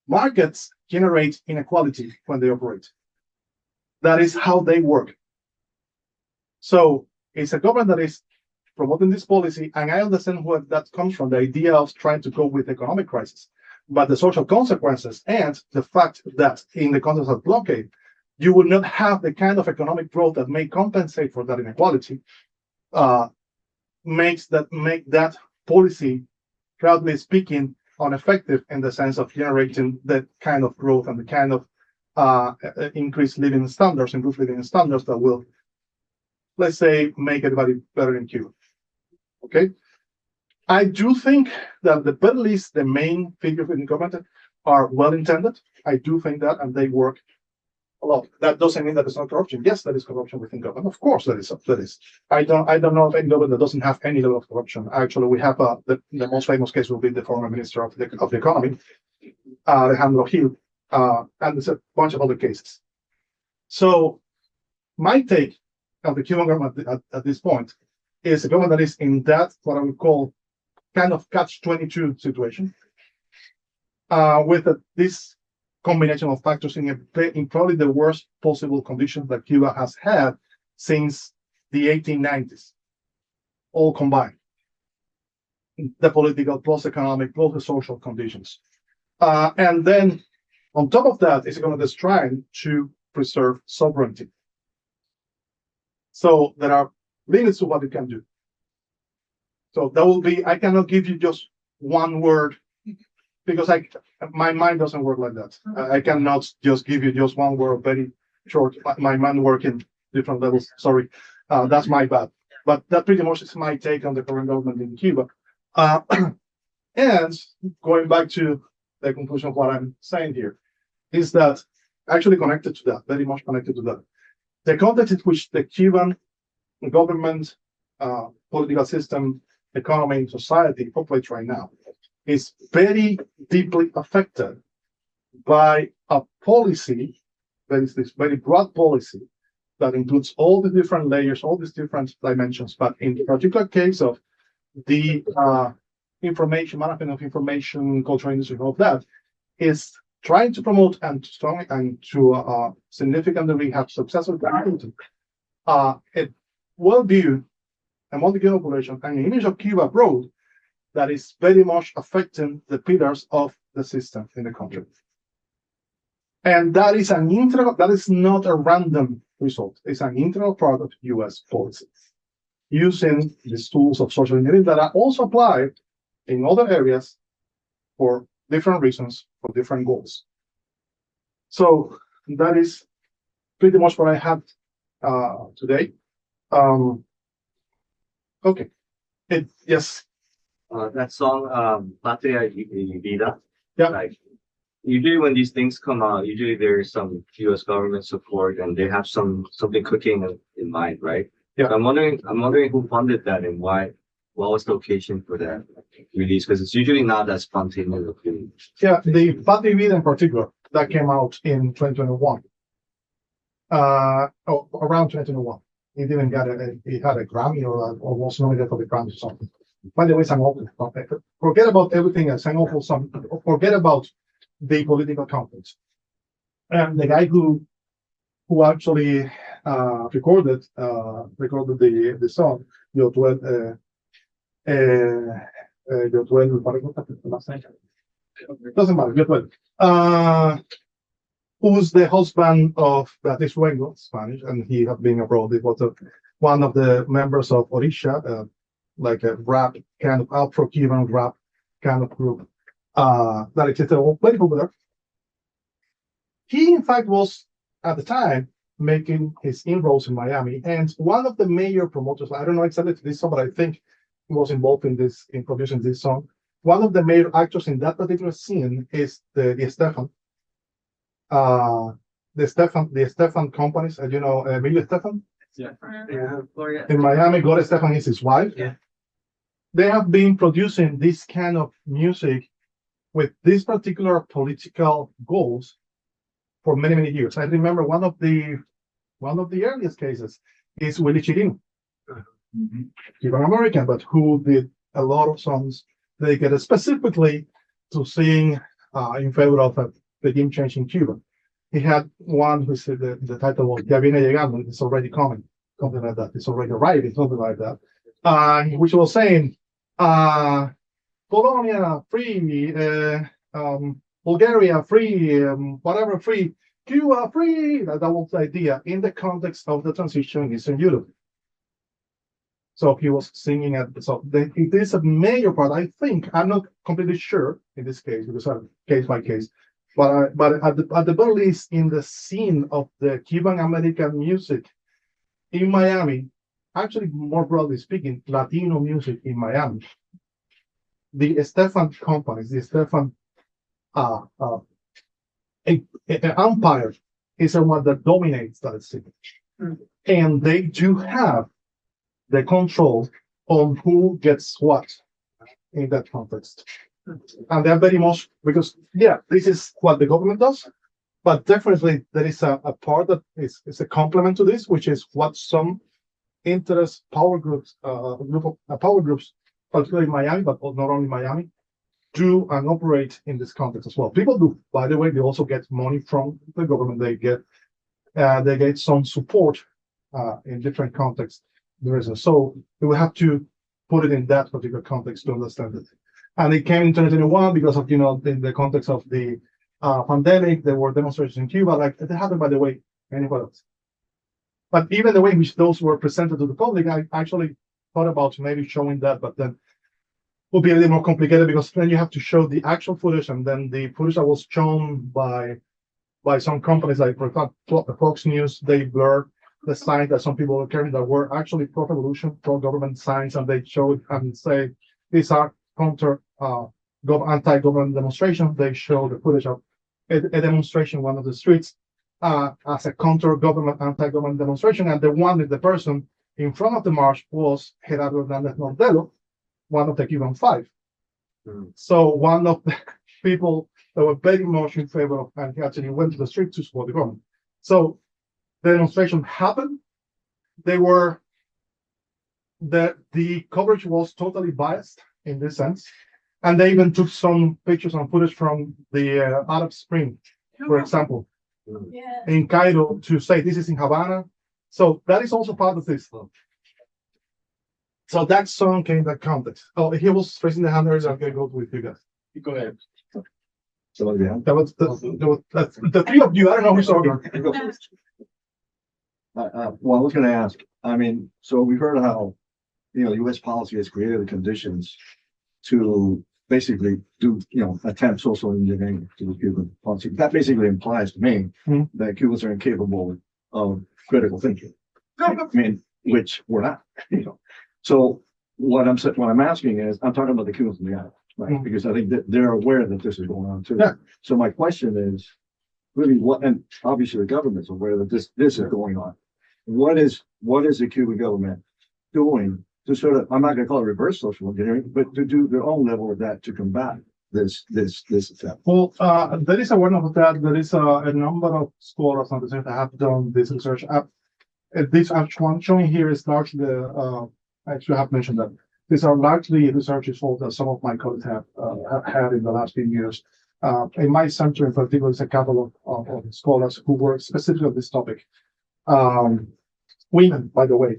Speaker 2: markets generate inequality when they operate. That is how they work. So it's a government that is promoting this policy, and I understand where that comes from, the idea of trying to cope with economic crisis. But the social consequences and the fact that in the context of blockade, you will not have the kind of economic growth that may compensate for that inequality, make that policy, broadly speaking, ineffective in the sense of generating that kind of growth and the kind of improved living standards that will, let's say, make everybody better in Cuba. Okay, I do think that the very least the main figures in the government are well intended. I do think that, and they work a lot. That doesn't mean that there's not corruption. Yes, there is corruption within government. Of course, there is. I don't know of any government that doesn't have any level of corruption. Actually, we have the most famous case will be the former minister of the economy, Alejandro Gil, And there's a bunch of other cases. So my take of the Cuban government at this point is a government that is in that, what I would call, kind of catch-22 situation, with this combination of factors in probably the worst possible conditions that Cuba has had since the 1890s, all combined. The political, plus economic, plus the social conditions. And then on top of that, it's going to trying to preserve sovereignty. So there are limits to what it can do. So that will be, I cannot give you just one word because my mind doesn't work like that. I cannot just give you just one word, very short. My mind works in different levels. Sorry, that's my bad. But that pretty much is my take on the current government in Cuba. And going back to the conclusion of what I'm saying here, is that actually connected to that, very much connected to that. The context in which the Cuban government, political system, economy, and society operates right now is very deeply affected by a policy that is this very broad policy that includes all the different layers, all these different dimensions. But in the particular case of the information, management of information, cultural industry, all of that, is trying to promote and to significantly have successful a well-viewed among the Cuban population and an image of Cuba abroad that is very much affecting the pillars of the system in the country. And that is that is not a random result. It's an integral part of US policy, using these tools of social engineering that are also applied in other areas for different reasons, for different goals. So that is pretty much what I have today. Okay. Yes.
Speaker 6: That song, Patria y Vida.
Speaker 2: Yeah.
Speaker 6: Like, usually when these things come out, usually there's some U.S. government support and they have something cooking in mind, right?
Speaker 2: Yeah.
Speaker 6: So I'm wondering who funded that and why. What was the occasion for that release? Because it's usually not that spontaneous.
Speaker 2: Yeah, the Patria y Vida in particular that came out in 2021. Around 2021. He didn't get it. He had a Grammy or was nominated for the Grammy or something. By the way, sang awful. Forget about everything else. Sang awful. Forget about the political context. And the guy who actually recorded the song, doesn't matter. Who's the husband of Beatriz Ruengo, Spanish, and he had been abroad. He was one of the members of Orisha, like a rap kind of Afro-Cuban rap kind of group that existed, very popular. He, in fact, was at the time making his inroads in Miami, and one of the major promoters, I don't know exactly this song, but I think he was involved in producing this song. One of the major actors in that particular scene is the Estefan. The Estefan companies, you know, Emilio Estefan.
Speaker 6: Yeah.
Speaker 2: In Miami, Gloria Estefan is his wife.
Speaker 6: Yeah.
Speaker 2: They have been producing this kind of music with these particular political goals for many, many years. I remember one of the earliest cases is Willie Chirino, Cuban American, but who did a lot of songs dedicated specifically to sing in favor of a regime change in Cuba. He had one who said the title was Ya viene llegando, it's already coming, something like that. It's already arriving, something like that. Which was saying, Polonia free, Bulgaria free, whatever free, Cuba free. That was the idea in the context of the transition in Eastern Europe. So he was singing it is a major part. I think, I'm not completely sure in this case because I'm case by case, but at the very least in the scene of the Cuban American music in Miami, actually more broadly speaking, Latino music in Miami, the Estefan companies, the Estefan empire is the one that dominates that scene. And they do have the control on who gets what in that context. And they're very much, because, yeah, this is what the government does, But definitely there is a part that is a complement to this, which is what some interest power groups, power groups, particularly in Miami, but not only Miami, do and operate in this context as well. People do, by the way, they also get money from the government. They get some support in different contexts. So we will have to put it in that particular context to understand it. And it came in 2021 because of, in the context of the pandemic, there were demonstrations in Cuba, like it happened, by the way, anywhere else. But even the way in which those were presented to the public, I actually thought about maybe showing that, but then will be a little more complicated because then you have to show the actual footage, and then the footage that was shown by some companies, like for example, Fox News, they blurred the signs that some people were carrying that were actually pro-revolution, pro-government signs, and they showed and say these are counter anti-government demonstrations. They show the footage of a demonstration, one of the streets, as a counter-government, anti-government demonstration, and the one with the person in front of the march was Gerardo Hernández Nordelo, one of the Cuban Five. So one of the people that were very much in favor of, and he actually went to the street to support the government. So the demonstration happened. The coverage was totally biased in this sense. And they even took some pictures and footage from the Arab Spring, for example, in Cairo, to say this is in Havana. So that is also part of this. So that song came in that context. Oh, he was raising the hand there. I'm going to go with you guys.
Speaker 1: Go ahead.
Speaker 2: That was the three of you. I don't know who's order.
Speaker 7: Well, I was going to ask, I mean, so we've heard how, U.S. policy has created the conditions to basically do, attempt social engineering to the Cuban policy. That basically implies to me that Cubans are incapable of critical thinking. I mean, which we're not, So what I'm asking is, I'm talking about the Cubans in the island, right? Because I think that they're aware that this is going on too.
Speaker 2: Yeah.
Speaker 7: So my question is, really, and obviously the government's aware that this is going on. What is the Cuban government doing to sort of, I'm not going to call it reverse social engineering, but to do their own level of that to combat this attempt?
Speaker 2: Well, there is awareness of that. There is a number of scholars on the side that have done this research. This one showing here is largely, actually I have mentioned that these are largely research results that some of my colleagues have had in the last few years. In my center in particular, is a couple of scholars who work specifically on this topic. Women, by the way,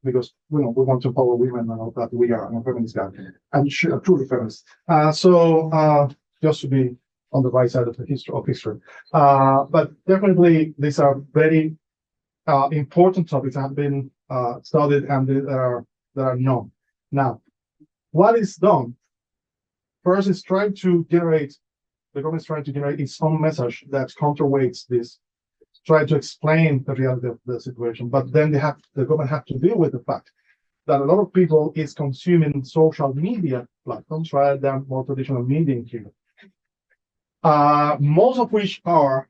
Speaker 2: because we want to empower women and all that. We are a feminist guy, and truly feminist. So just to be on the right side of the history. But definitely these are very important topics that have been studied and that are known. Now, what is done first is the government is trying to generate its own message that counterweights this, try to explain the reality of the situation. But then the government have to deal with the fact that a lot of people is consuming social media platforms rather than more traditional media in Cuba. Most of which are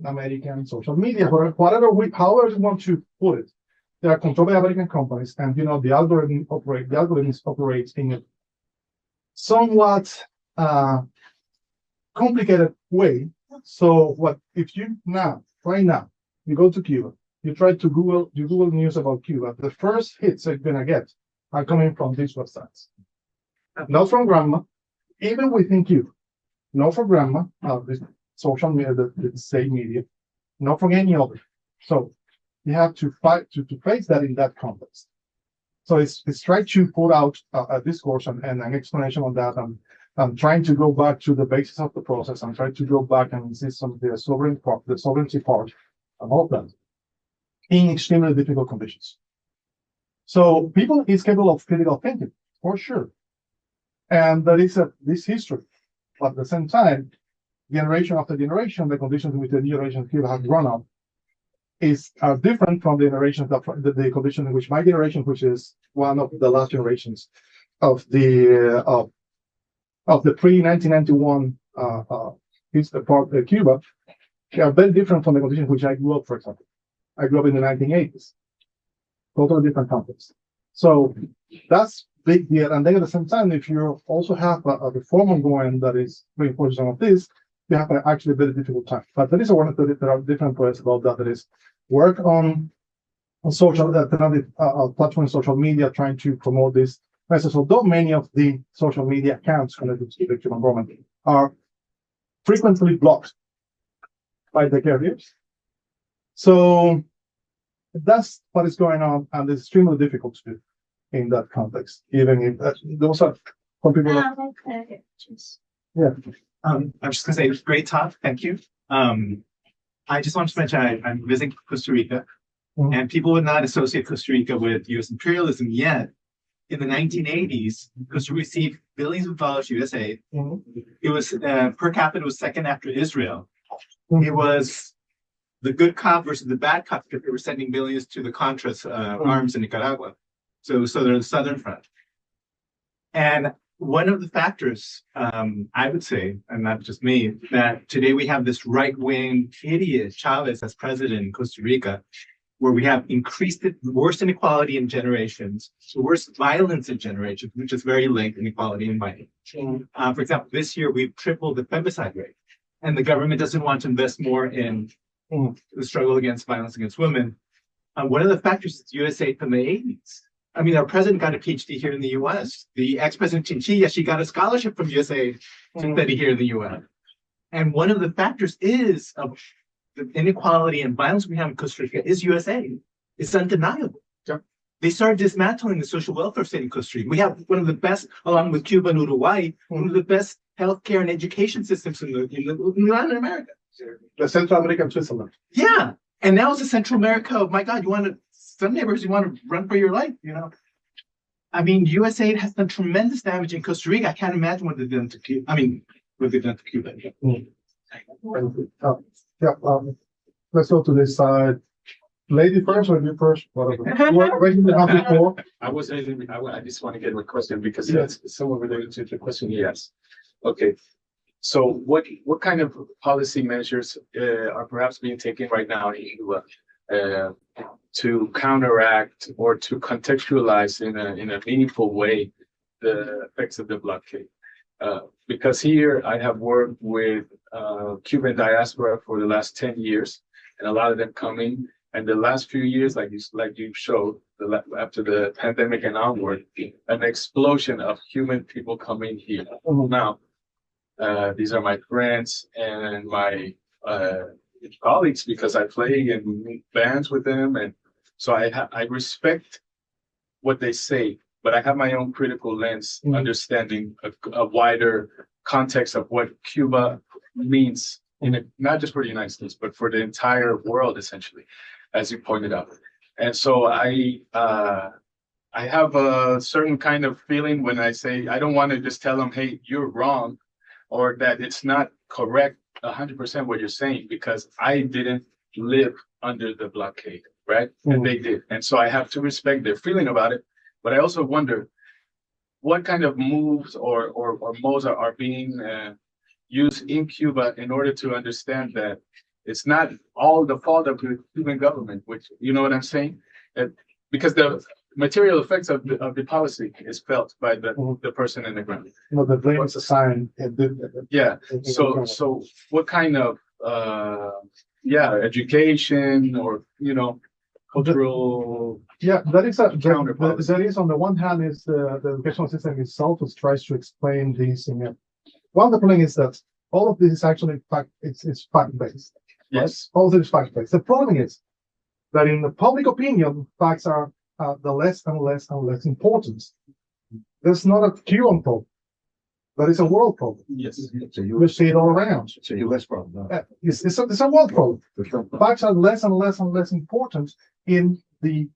Speaker 2: American social media, however we want to put it. They are controlled by American companies, and the algorithms operate in a somewhat complicated way. So if you right now, you go to Cuba, you try to Google news about Cuba, the first hits you're gonna get are coming from these websites. Not from grandma, even within Cuba. Not from grandma, the social media, the state media, not from any other. So you have to fight to place that in that context. So it's trying to put out a discourse and an explanation on that, and I'm trying to go back to the basis of the process. I'm trying to go back and insist on the sovereignty part of all that in extremely difficult conditions. So people is capable of critical thinking, for sure. And there is this history. But at the same time, generation after generation, the conditions in which the generation here have grown up are different from the generations the condition in which my generation, which is one of the last generations of the pre-1991 Cuba, are very different from the conditions in which I grew up, for example. I grew up in the 1980s. Totally different context. So that's big deal. And then at the same time, if you also have a reform ongoing that is reinforcing some of this, you have actually a very difficult time. But there is a one that there are different ways about that. There is work on social alternative platform, social media, trying to promote this message. Although many of the social media accounts connected to the Cuban government are frequently blocked by the carriers. So that's what is going on, and it's extremely difficult to do in that context, even if those are some people.
Speaker 3: Okay.
Speaker 2: Yeah.
Speaker 8: I'm just gonna say, great talk. Thank you. I just want to mention I'm visiting Costa Rica,
Speaker 2: Mhm.
Speaker 8: and people would not associate Costa Rica with U.S. imperialism yet. In the 1980s, Costa Rica received billions of dollars USA.
Speaker 2: Mhm.
Speaker 8: It was per capita was second after Israel.
Speaker 2: Mhm.
Speaker 8: It was the good cop versus the bad cop because they were sending billions to the Contras arms in Nicaragua. So they're the Southern Front. And one of the factors, I would say, and not just me, that today we have this right-wing idiot Chavez as president in Costa Rica, where we have increased worse inequality in generations, worse violence in generations, which is very linked inequality in money. For example, this year we've tripled the femicide rate, and the government doesn't want to invest more in the struggle against violence against women. One of the factors is USA from the 80s. I mean, our president got a PhD here in the US. The ex-president Chinchilla, she got a scholarship from USA to study here in the US. And one of the factors is of the inequality and violence we have in Costa Rica is USA. It's undeniable.
Speaker 2: Yep.
Speaker 8: They started dismantling the social welfare state in Costa Rica. We have one of the best, along with Cuba and Uruguay, one of the best healthcare and education systems in Latin America.
Speaker 2: The Central American Switzerland.
Speaker 8: Yeah. And now it's a Central America. Oh my God, some neighbors, you want to run for your life, you know? I mean, USAID has done tremendous damage in Costa Rica. I can't imagine what they've done to Cuba. I mean, what they've done to Cuba.
Speaker 2: Let's go to this side. Lady first or you first? Whatever. What raising the hand before?
Speaker 1: I just want to get a question because
Speaker 2: Yes.
Speaker 1: it's somewhat related to the question he asked. Okay. So what kind of policy measures are perhaps being taken right now in Cuba to counteract or to contextualize in a meaningful way the effects of the blockade? Because here I have worked with Cuban diaspora for the last 10 years, and a lot of them coming. And the last few years, like you showed, after the pandemic and onward, an explosion of human people coming here. Now, these are my friends and my colleagues because I play in bands with them, and so I respect what they say, but I have my own critical lens, understanding a wider context of what Cuba means not just for the United States, but for the entire world, essentially, as you pointed out. And so I have a certain kind of feeling when I say I don't want to just tell them, hey, you're wrong, or that it's not correct 100% what you're saying, because I didn't live under the blockade, right? And they did. And so I have to respect their feeling about it. But I also wonder what kind of moves or modes are being used in Cuba in order to understand that it's not all the fault of the Cuban government, which, you know what I'm saying? Because the material effects of the policy is felt by the person in the ground.
Speaker 2: No, the blame is assigned.
Speaker 1: Yeah. So what kind of education or cultural
Speaker 2: that is
Speaker 1: counter policy?
Speaker 2: that is on the one hand is the educational system itself which tries to explain this in it. One of the problem is that all of this is actually it's fact based.
Speaker 1: Yes.
Speaker 2: All of it is fact based. The problem is that in the public opinion, facts are the less and less and less important. There's not a Cuban problem. That is a world problem.
Speaker 1: Yes.
Speaker 2: We see it all around.
Speaker 7: It's a U.S. problem.
Speaker 2: It's a world problem. Facts are less and less and less important in the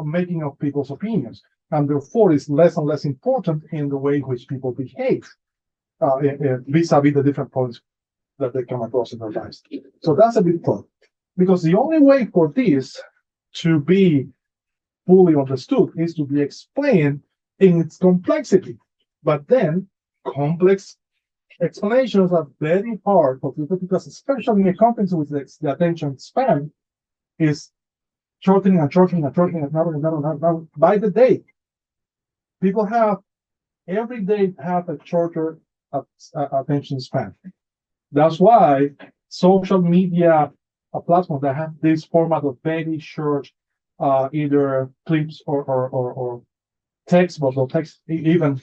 Speaker 2: making of people's opinions, and therefore it's less and less important in the way in which people behave vis-a-vis the different points that they come across in their lives. So that's a big problem, because the only way for this to be fully understood is to be explained in its complexity. But then complex explanations are very hard for people, because especially in a context with the attention span is shortening and shortening and shortening and by the day. People have every day have a shorter attention span. That's why social media platforms that have this format of very short, either clips or text, but the text even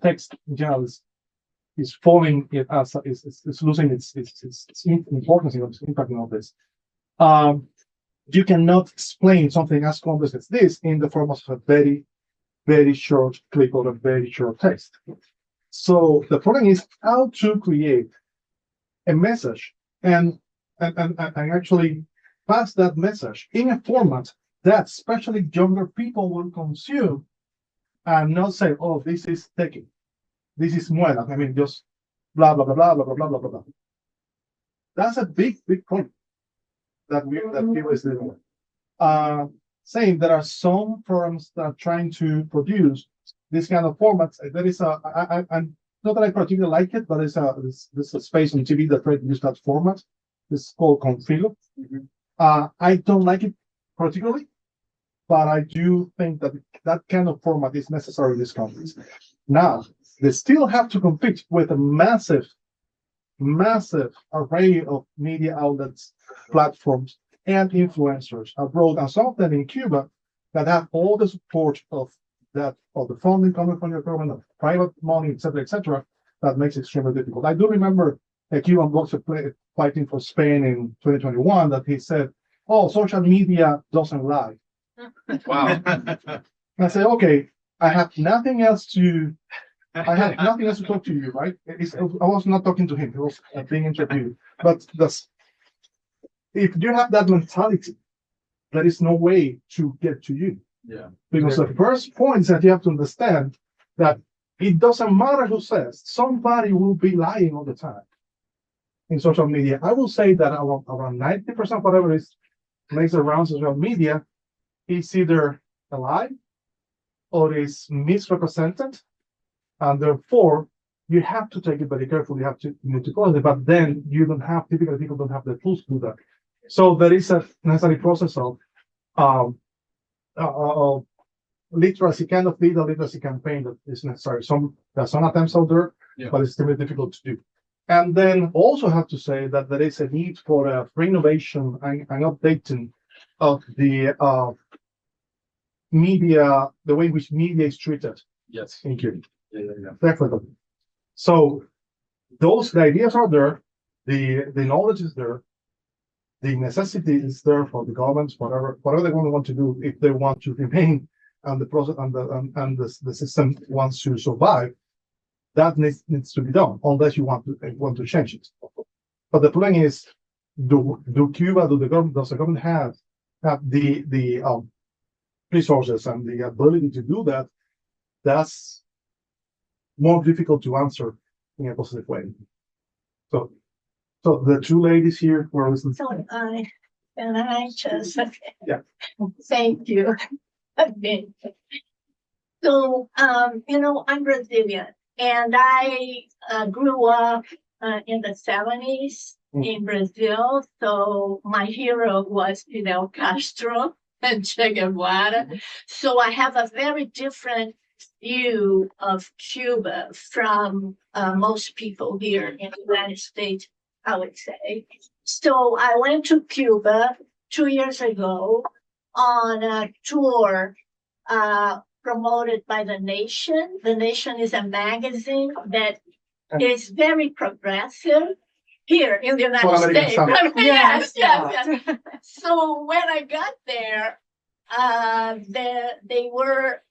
Speaker 2: text in general is falling is losing its importance, its impact in all this. You cannot explain something as complex as this in the form of a very, very short clip or a very short text. So the problem is how to create a message and actually pass that message in a format that especially younger people will consume and not say, oh, this is techie. This is muela. I mean, just blah, blah, blah, blah, blah, blah, blah, blah, blah. That's a big, big problem that people is dealing with. Saying there are some firms that are trying to produce this kind of formats. There is I'm not that I particularly like it, but there's a space on TV that tries to use that format. It's called conflictive. I don't like it particularly, but I do think that that kind of format is necessary in these countries. Now, they still have to compete with a massive array of media outlets, platforms, and influencers abroad, and some of them in Cuba that have all the support of the funding coming from your government, of private money, etc., that makes it extremely difficult. I do remember a Cuban boxer fighting for Spain in 2021 that he said, "Oh, social media doesn't lie."
Speaker 8: Wow.
Speaker 2: I say, okay, I have nothing else to talk to you, right? I was not talking to him; he was being interviewed. But if you have that mentality, there is no way to get to you.
Speaker 1: Yeah.
Speaker 2: Because the first point is that you have to understand that it doesn't matter who says, somebody will be lying all the time in social media. I will say that around 90% of whatever makes around social media is either a lie or is misrepresented, and therefore you have to take it very carefully. You need to close it, but then typically people don't have the tools to do that. So there is a necessary process of literacy, kind of legal literacy campaign that is necessary. There are some attempts out there, but it's still difficult to do. And then also have to say that there is a need for renovation and updating of the media, the way in which media is treated.
Speaker 1: Yes.
Speaker 2: In Cuba.
Speaker 1: Yeah.
Speaker 2: Definitely. So the ideas are there, the knowledge is there, the necessity is there for the governments, whatever they want to do, if they want to remain and the process and the system wants to survive, that needs to be done, unless you want to change it. But the problem is, does the government have the resources and the ability to do that? That's more difficult to answer in a positive way. So the two ladies here were listening.
Speaker 3: So I just
Speaker 2: Yeah.
Speaker 3: thank you. Okay. So I'm Brazilian, and I grew up in the 70s in Brazil. So my hero was Fidel Castro and Che Guevara. So I have a very different view of Cuba from most people here in the United States, I would say. So I went to Cuba 2 years ago on a tour promoted by The Nation. The Nation is a magazine that is very progressive here in the United States. Yes. So when I got there, they were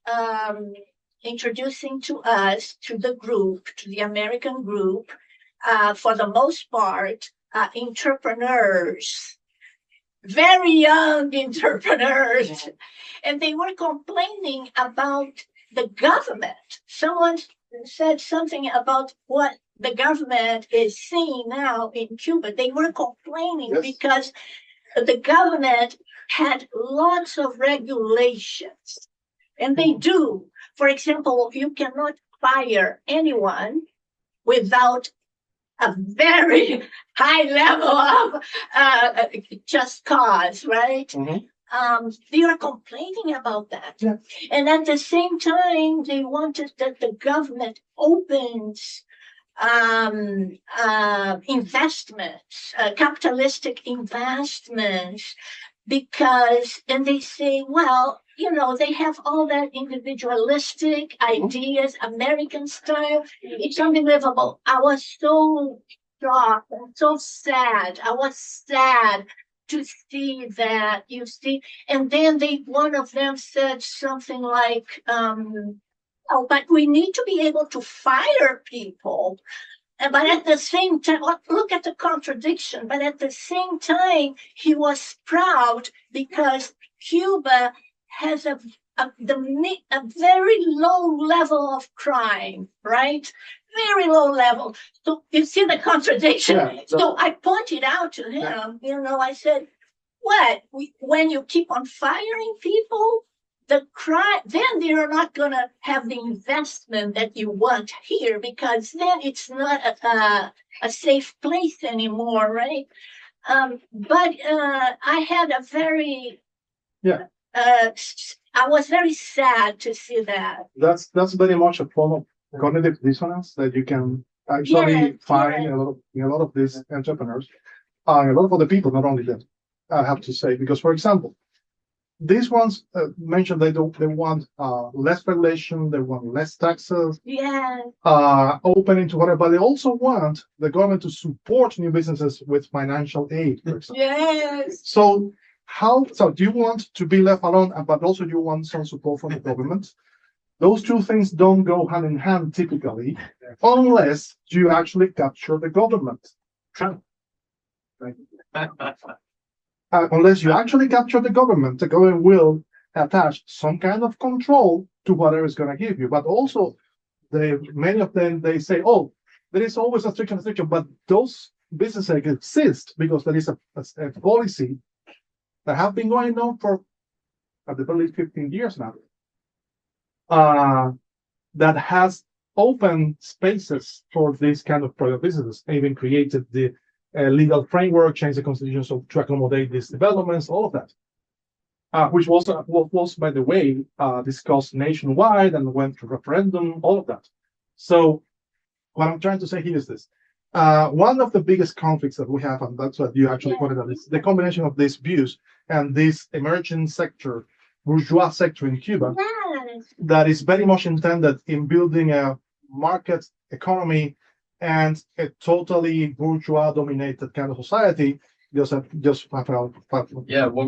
Speaker 3: introducing to us, to the American group, for the most part, entrepreneurs, very young entrepreneurs, and they were complaining about the government. Someone said something about what the government is seeing now in Cuba. They were complaining because the government had lots of regulations, and they do. For example, you cannot fire anyone without a very high level of just cause, right? They are complaining about that.
Speaker 2: Yeah.
Speaker 3: And at the same time, they wanted that the government opens investments, capitalistic investments, because, and they say, well, they have all that individualistic ideas, American style. It's unbelievable. I was so shocked and so sad. I was sad to see that, you see. And then one of them said something like, oh, but we need to be able to fire people. But at the same time, look at the contradiction. But at the same time, he was proud because Cuba has a very low level of crime, right? Very low level. So you see the contradiction.
Speaker 2: Yeah,
Speaker 3: so I pointed out to him, I said, what? When you keep on firing people, the crime, then they're not going to have the investment that you want here, because then it's not a safe place anymore, right? But I had a very, I was very sad to see that.
Speaker 2: That's very much a form of cognitive dissonance that you can actually find in a lot of these entrepreneurs, a lot of the people, not only them, I have to say, because for example, these ones mentioned they want less regulation, they want less taxes, opening to whatever, but they also want the government to support new businesses with financial aid, for example.
Speaker 3: Yes.
Speaker 2: So do you want to be left alone, but also you want some support from the government? Those two things don't go hand in hand typically, unless you actually capture the government. Unless you actually capture the government will attach some kind of control to whatever it's going to give you. But also, many of them, they say, oh, there is always a restriction, but those businesses exist because there is a policy that have been going on for, at the least 15 years now, that has opened spaces for these kind of private businesses, even created the legal framework, changed the constitution to accommodate these developments, all of that, which was, by the way, discussed nationwide and went to referendum, all of that. So what I'm trying to say here is this. One of the biggest conflicts that we have, and that's what you actually pointed out, is the combination of these views and this emerging sector, bourgeois sector in Cuba, that is very much intended in building a market economy and a totally bourgeois-dominated kind of society. One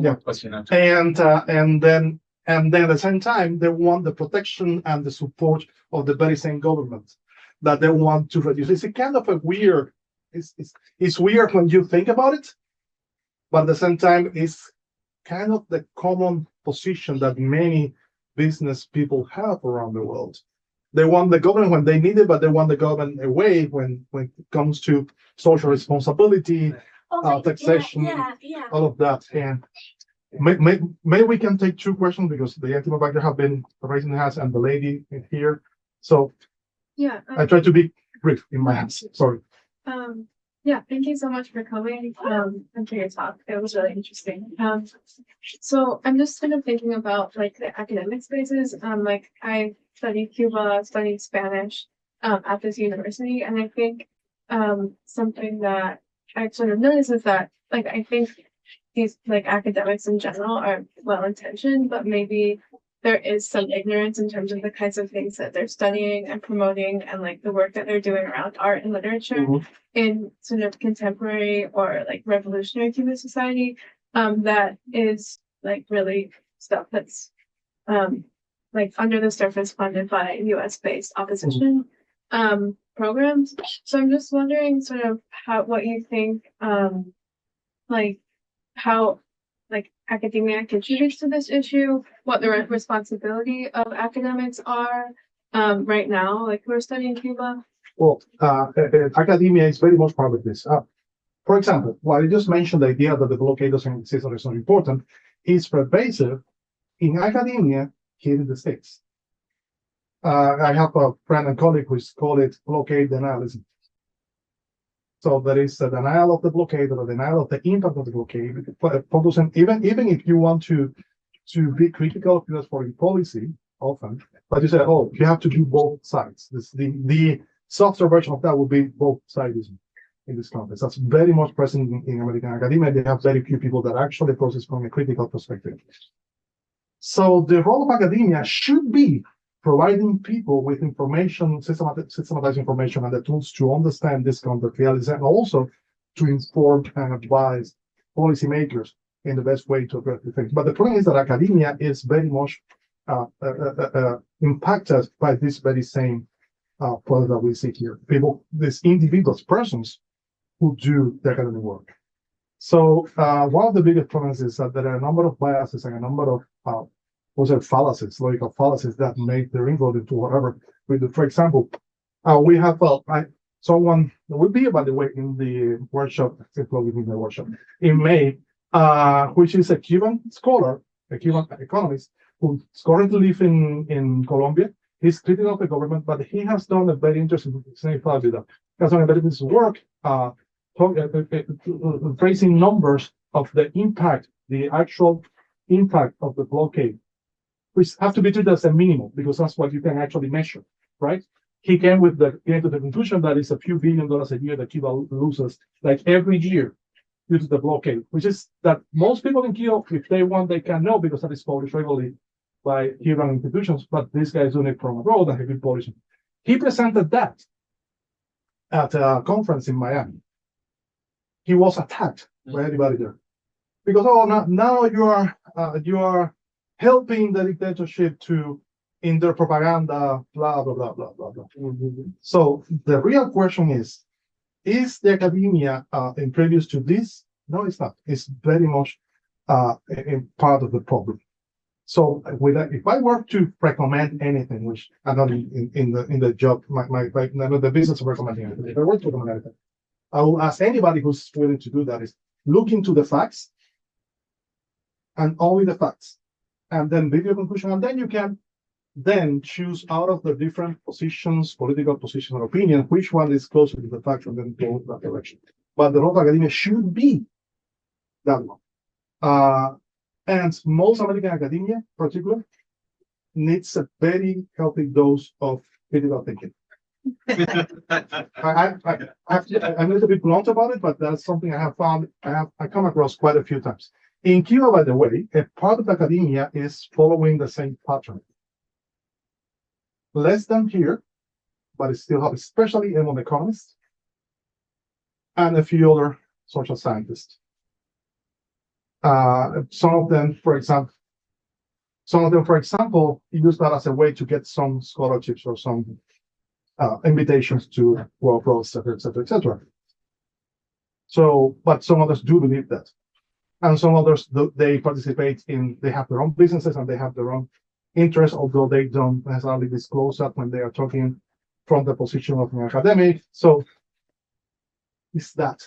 Speaker 2: more question. And then at the same time, they want the protection and the support of the very same government that they want to reduce. It's a kind of a weird. It's weird when you think about it, but at the same time, it's kind of the common position that many business people have around the world. They want the government when they need it, but they want the government away when it comes to social responsibility, taxation, all of that. And maybe we can take two questions because the gentleman back there have been raising their hands and the lady here. So I try to be brief in my answer. Sorry.
Speaker 9: Thank you so much for coming and for your talk. It was really interesting. So I'm just kind of thinking about like the academic spaces. Like I studied Cuba, studied Spanish at this university, and I think something that I sort of noticed is that like I think these like academics in general are well intentioned, but maybe there is some ignorance in terms of the kinds of things that they're studying and promoting and like the work that they're doing around art and literature in sort of contemporary or like revolutionary Cuban society that is like really stuff that's like under the surface funded by US based opposition programs. So I'm just wondering sort of what you think like how like academia contributes to this issue, what the responsibility of academics are right now, like who are studying Cuba?
Speaker 2: Well, academia is very much part of this. For example, while I just mentioned the idea that the blockade doesn't exist or is not important, is pervasive in academia here in the States. I have a friend and colleague who's called it blockade denialism. So there is a denial of the blockade or a denial of the impact of the blockade, focusing even if you want to be critical of US foreign policy, often, but you say, oh, you have to do both sides. The softer version of that would be both sidism in this context. That's very much present in American academia. They have very few people that actually process from a critical perspective. So the role of academia should be providing people with information, systematized information, and the tools to understand this context realities, and also to inform and advise policymakers in the best way to address the things. But the problem is that academia is very much impacted by this very same problem that we see here. People, these individuals, persons who do the academic work. So one of the biggest problems is that there are a number of biases and a number of fallacies, logical fallacies that make their inroad into whatever we do. For example, we have someone that will be, by the way, in the workshop, in May, which is a Cuban scholar, a Cuban economist who currently lives in Colombia. He's critical of the government, but he has done a very interesting thing with that. He has done a very interesting work, tracing numbers of the impact, the actual impact of the blockade, which have to be treated as a minimum because that's what you can actually measure, right? He came to the conclusion that it's a few $1 billion a year that Cuba loses, like every year, due to the blockade, which is that most people in Cuba, if they want, they can know because that is published regularly by Cuban institutions, but this guy is doing it from abroad and he been publishing. He presented that at a conference in Miami. He was attacked by everybody there because now you are helping the dictatorship in their propaganda, blah blah blah blah blah blah. So the real question is the academia impervious to this? No, it's not. It's very much part of the problem. So if I were to recommend anything, which I'm not in the job, the business of recommending anything, if I were to recommend anything, I will ask anybody who's willing to do that is look into the facts and only the facts, and then build your conclusion, and then you can then choose out of the different positions, political positions or opinion, which one is closer to the facts, and then go that direction. But the role of academia should be that one. And most American academia, particularly, needs a very healthy dose of critical thinking. I'm a little bit blunt about it, but that's something I have found, I come across quite a few times. In Cuba, by the way, a part of academia is following the same pattern. Less than here, but it's still, especially among economists and a few other social scientists. Some of them, for example, use that as a way to get some scholarships or some invitations to go abroad, etc., etc., etc. So, but some others do believe that, and some others they participate in. They have their own businesses and they have their own interests, although they don't necessarily disclose that when they are talking from the position of an academic. So, it's that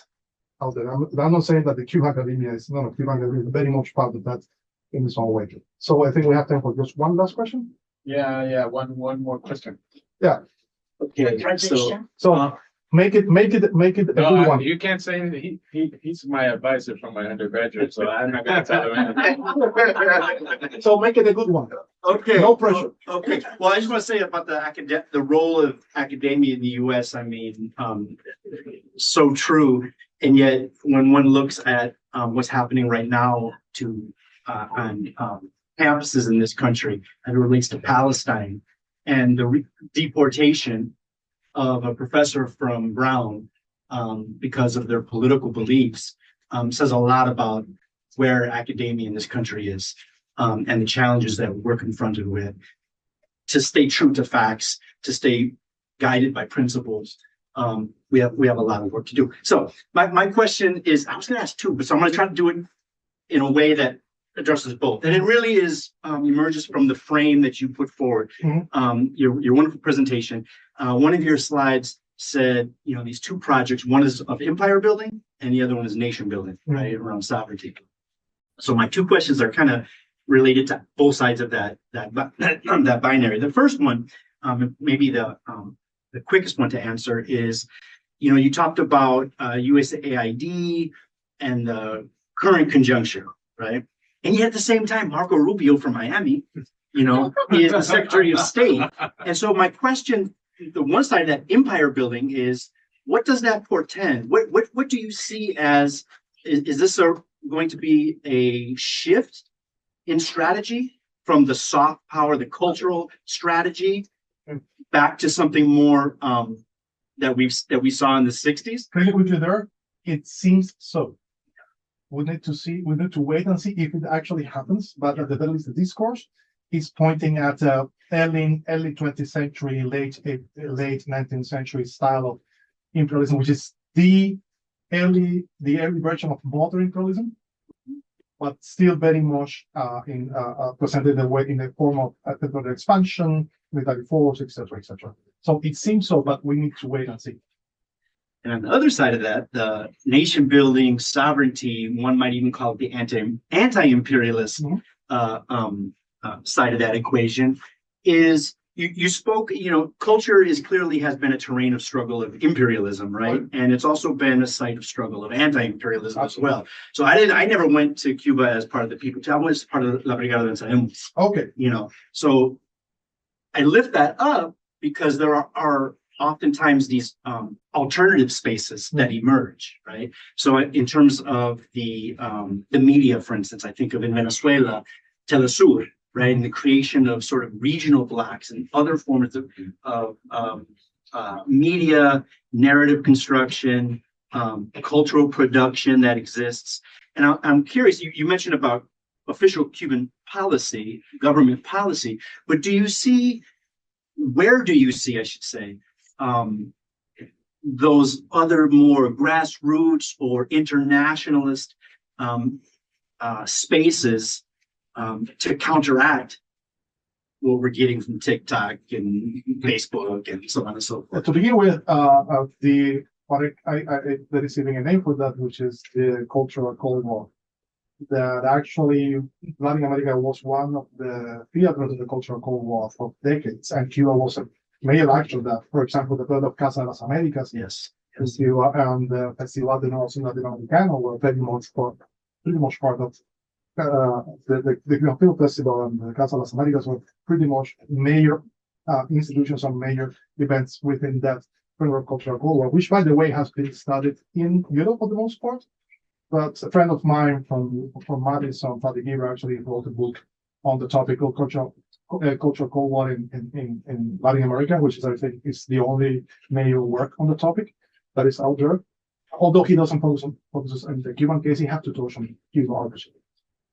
Speaker 2: out there. I'm not saying that the Cuban academia is not. Cuban academia is very much part of that in its own way. So I think we have time for just one last question.
Speaker 1: Yeah. One more question.
Speaker 2: Yeah.
Speaker 6: Okay,
Speaker 2: So make it a good one.
Speaker 1: You can't say anything. He's my advisor from my undergraduate, so I'm not going to tell him anything.
Speaker 2: So make it a good one.
Speaker 8: Okay.
Speaker 2: No pressure.
Speaker 8: Okay. Well, I just want to say about the role of academia in the U.S. I mean, so true. And yet, when one looks at what's happening right now on campuses in this country, and it relates to Palestine and the deportation of a professor from Brown because of their political beliefs, says a lot about where academia in this country is and the challenges that we're confronted with. To stay true to facts, to stay guided by principles, we have a lot of work to do. So my question is, I was going to ask two, but so I'm going to try to do it in a way that addresses both. And it really is emerges from the frame that you put forward. Mm-hmm. Your wonderful presentation. One of your slides said, these two projects, one is of empire building and the other one is nation building, right, around sovereignty. So my two questions are kind of related to both sides of that binary. The first one, maybe the quickest one to answer is, you talked about USAID and the current conjuncture, right? And yet at the same time, Marco Rubio from Miami, is the Secretary of State. And so my question
Speaker 10: the one side of that empire building is, what does that portend? What do you see as, is this going to be a shift in strategy from the soft power, the cultural strategy, back to something more that we saw in the 60s?
Speaker 2: Really quickly there, it seems so. We need to wait and see if it actually happens, but at the very least, the discourse is pointing at early 20th century, late 19th century style of imperialism, which is the early version of modern imperialism, but still very much presented in the form of territorial expansion, military force, etc., etc. So it seems so, but we need to wait and see.
Speaker 10: And on the other side of that, the nation building, sovereignty, one might even call it the anti-imperialist side of that equation, is you spoke, culture clearly has been a terrain of struggle of imperialism, right? And it's also been a site of struggle of anti-imperialism as well. So I never went to Cuba as part of the people. I was part of La Brigada de Venceremos.
Speaker 2: Okay.
Speaker 10: So I lift that up because there are oftentimes these alternative spaces that emerge, right? So in terms of the media, for instance, I think of in Venezuela, Telesur, right, and the creation of sort of regional blocks and other forms of media, narrative construction, cultural production that exists. And I'm curious, you mentioned about official Cuban policy, government policy, but where do you see, I should say, those other more grassroots or internationalist spaces to counteract what we're getting from TikTok and Facebook and so on and so forth?
Speaker 2: To begin with, there is even a name for that, which is the cultural Cold War. That actually Latin America was one of the theaters of the cultural Cold War for decades, and Cuba was a major actor of that. For example, the birth of Casa de las Americas,
Speaker 10: yes,
Speaker 2: and the Festival de Nuevo Cine Latinoamericano were pretty much part of the film festival, and the Casa de las Americas were pretty much major institutions and major events within that cultural Cold War, which, by the way, has been studied in Europe for the most part. But a friend of mine from Madison, Fatih Giver, actually wrote a book on the topic of cultural Cold War in Latin America, which is, I think, is the only major work on the topic that is out there. Although he doesn't focus on the Cuban case, he has to touch on Cuba, obviously.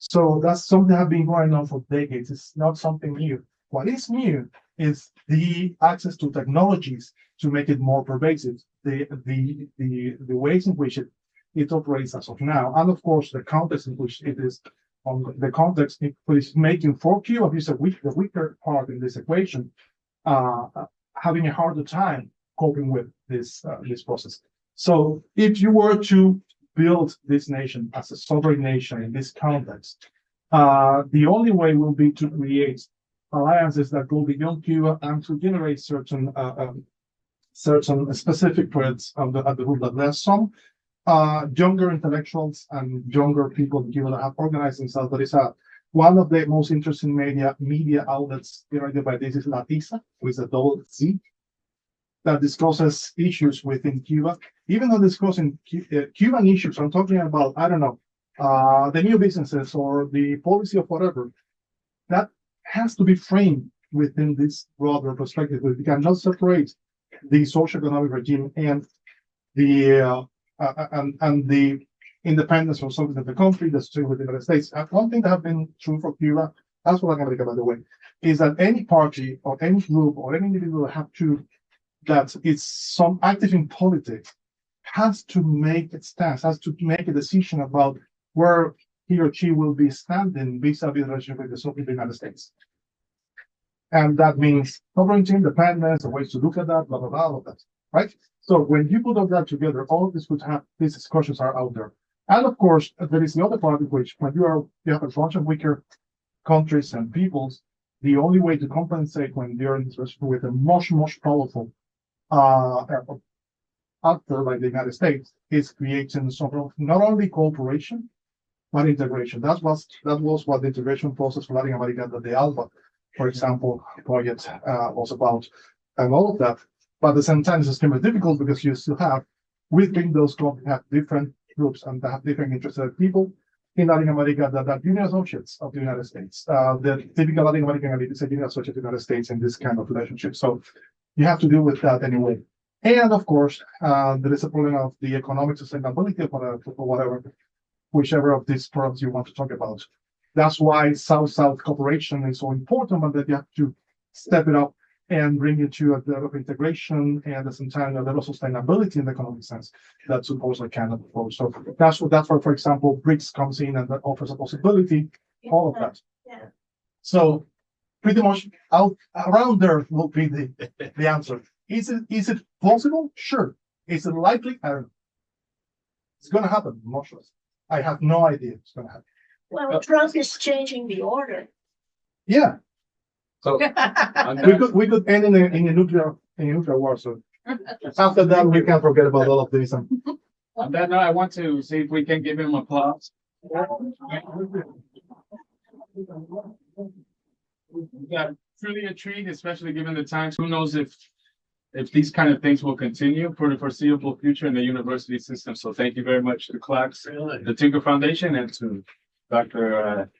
Speaker 2: So that's something that has been going on for decades. It's not something new. What is new is the access to technologies to make it more pervasive, the ways in which it operates as of now, and of course the context in which it is, the context in which making for Cuba is the weaker part in this equation, having a harder time coping with this process. So if you were to build this nation as a sovereign nation in this context, the only way will be to create alliances that go beyond Cuba and to generate certain specific threats at the root. That there are some younger intellectuals and younger people in Cuba that have organized themselves. That is one of the most interesting media outlets generated by this is Latiza, with a double Z, that discusses issues within Cuba. Even though discussing Cuban issues, I'm talking about, I don't know, the new businesses or the policy of whatever, that has to be framed within this broader perspective. We cannot separate the socio-economic regime and the independence or something of the country, that's true with the United States. And one thing that has been true for Cuba, as for Latin America, by the way, is that any party or any group or any individual that is some active in politics has to make its stance, has to make a decision about where he or she will be standing vis-a-vis the relationship with the United States. And that means sovereignty, independence, the ways to look at that, blah, blah, blah, all of that, right? So when you put all that together, all of this could have, these discussions are out there. And of course, there is the other part of which, when you have a bunch of weaker countries and peoples, the only way to compensate when they're in this relationship with a much, much powerful actor like the United States is creating sort of not only cooperation, but integration. That was what the integration process for Latin America, that the ALBA, for example, project was about. And all of that But at the same time, it's extremely difficult because you still have, within those clubs, have different groups and they have different interested people in Latin America that are junior associates of the United States. The typical Latin American elite is a junior associate of the United States in this kind of relationship. So you have to deal with that anyway. And of course, there is a problem of the economic sustainability of whatever, whichever of these products you want to talk about. That's why South-South cooperation is so important, but that you have to step it up and bring it to a level of integration and at the same time a level of sustainability in the economic sense that supposedly Canada propose. So that's where, for example, BRICS comes in and that offers a possibility, all of that.
Speaker 3: Yeah.
Speaker 2: So pretty much out around there will be the answer. Is it possible? Sure. Is it likely? I don't know. It's gonna happen, I'm not sure. I have no idea it's gonna happen.
Speaker 3: Well, Trump is changing the order.
Speaker 2: Yeah.
Speaker 1: So
Speaker 2: We could end in a nuclear war. So after that, we can forget about all of this.
Speaker 1: on that note, I want to see if we can give him applause. Yeah, truly a treat, especially given the times. Who knows if these kind of things will continue for the foreseeable future in the university system. So thank you very much to CLACS, the Tinker Foundation, and to Dr.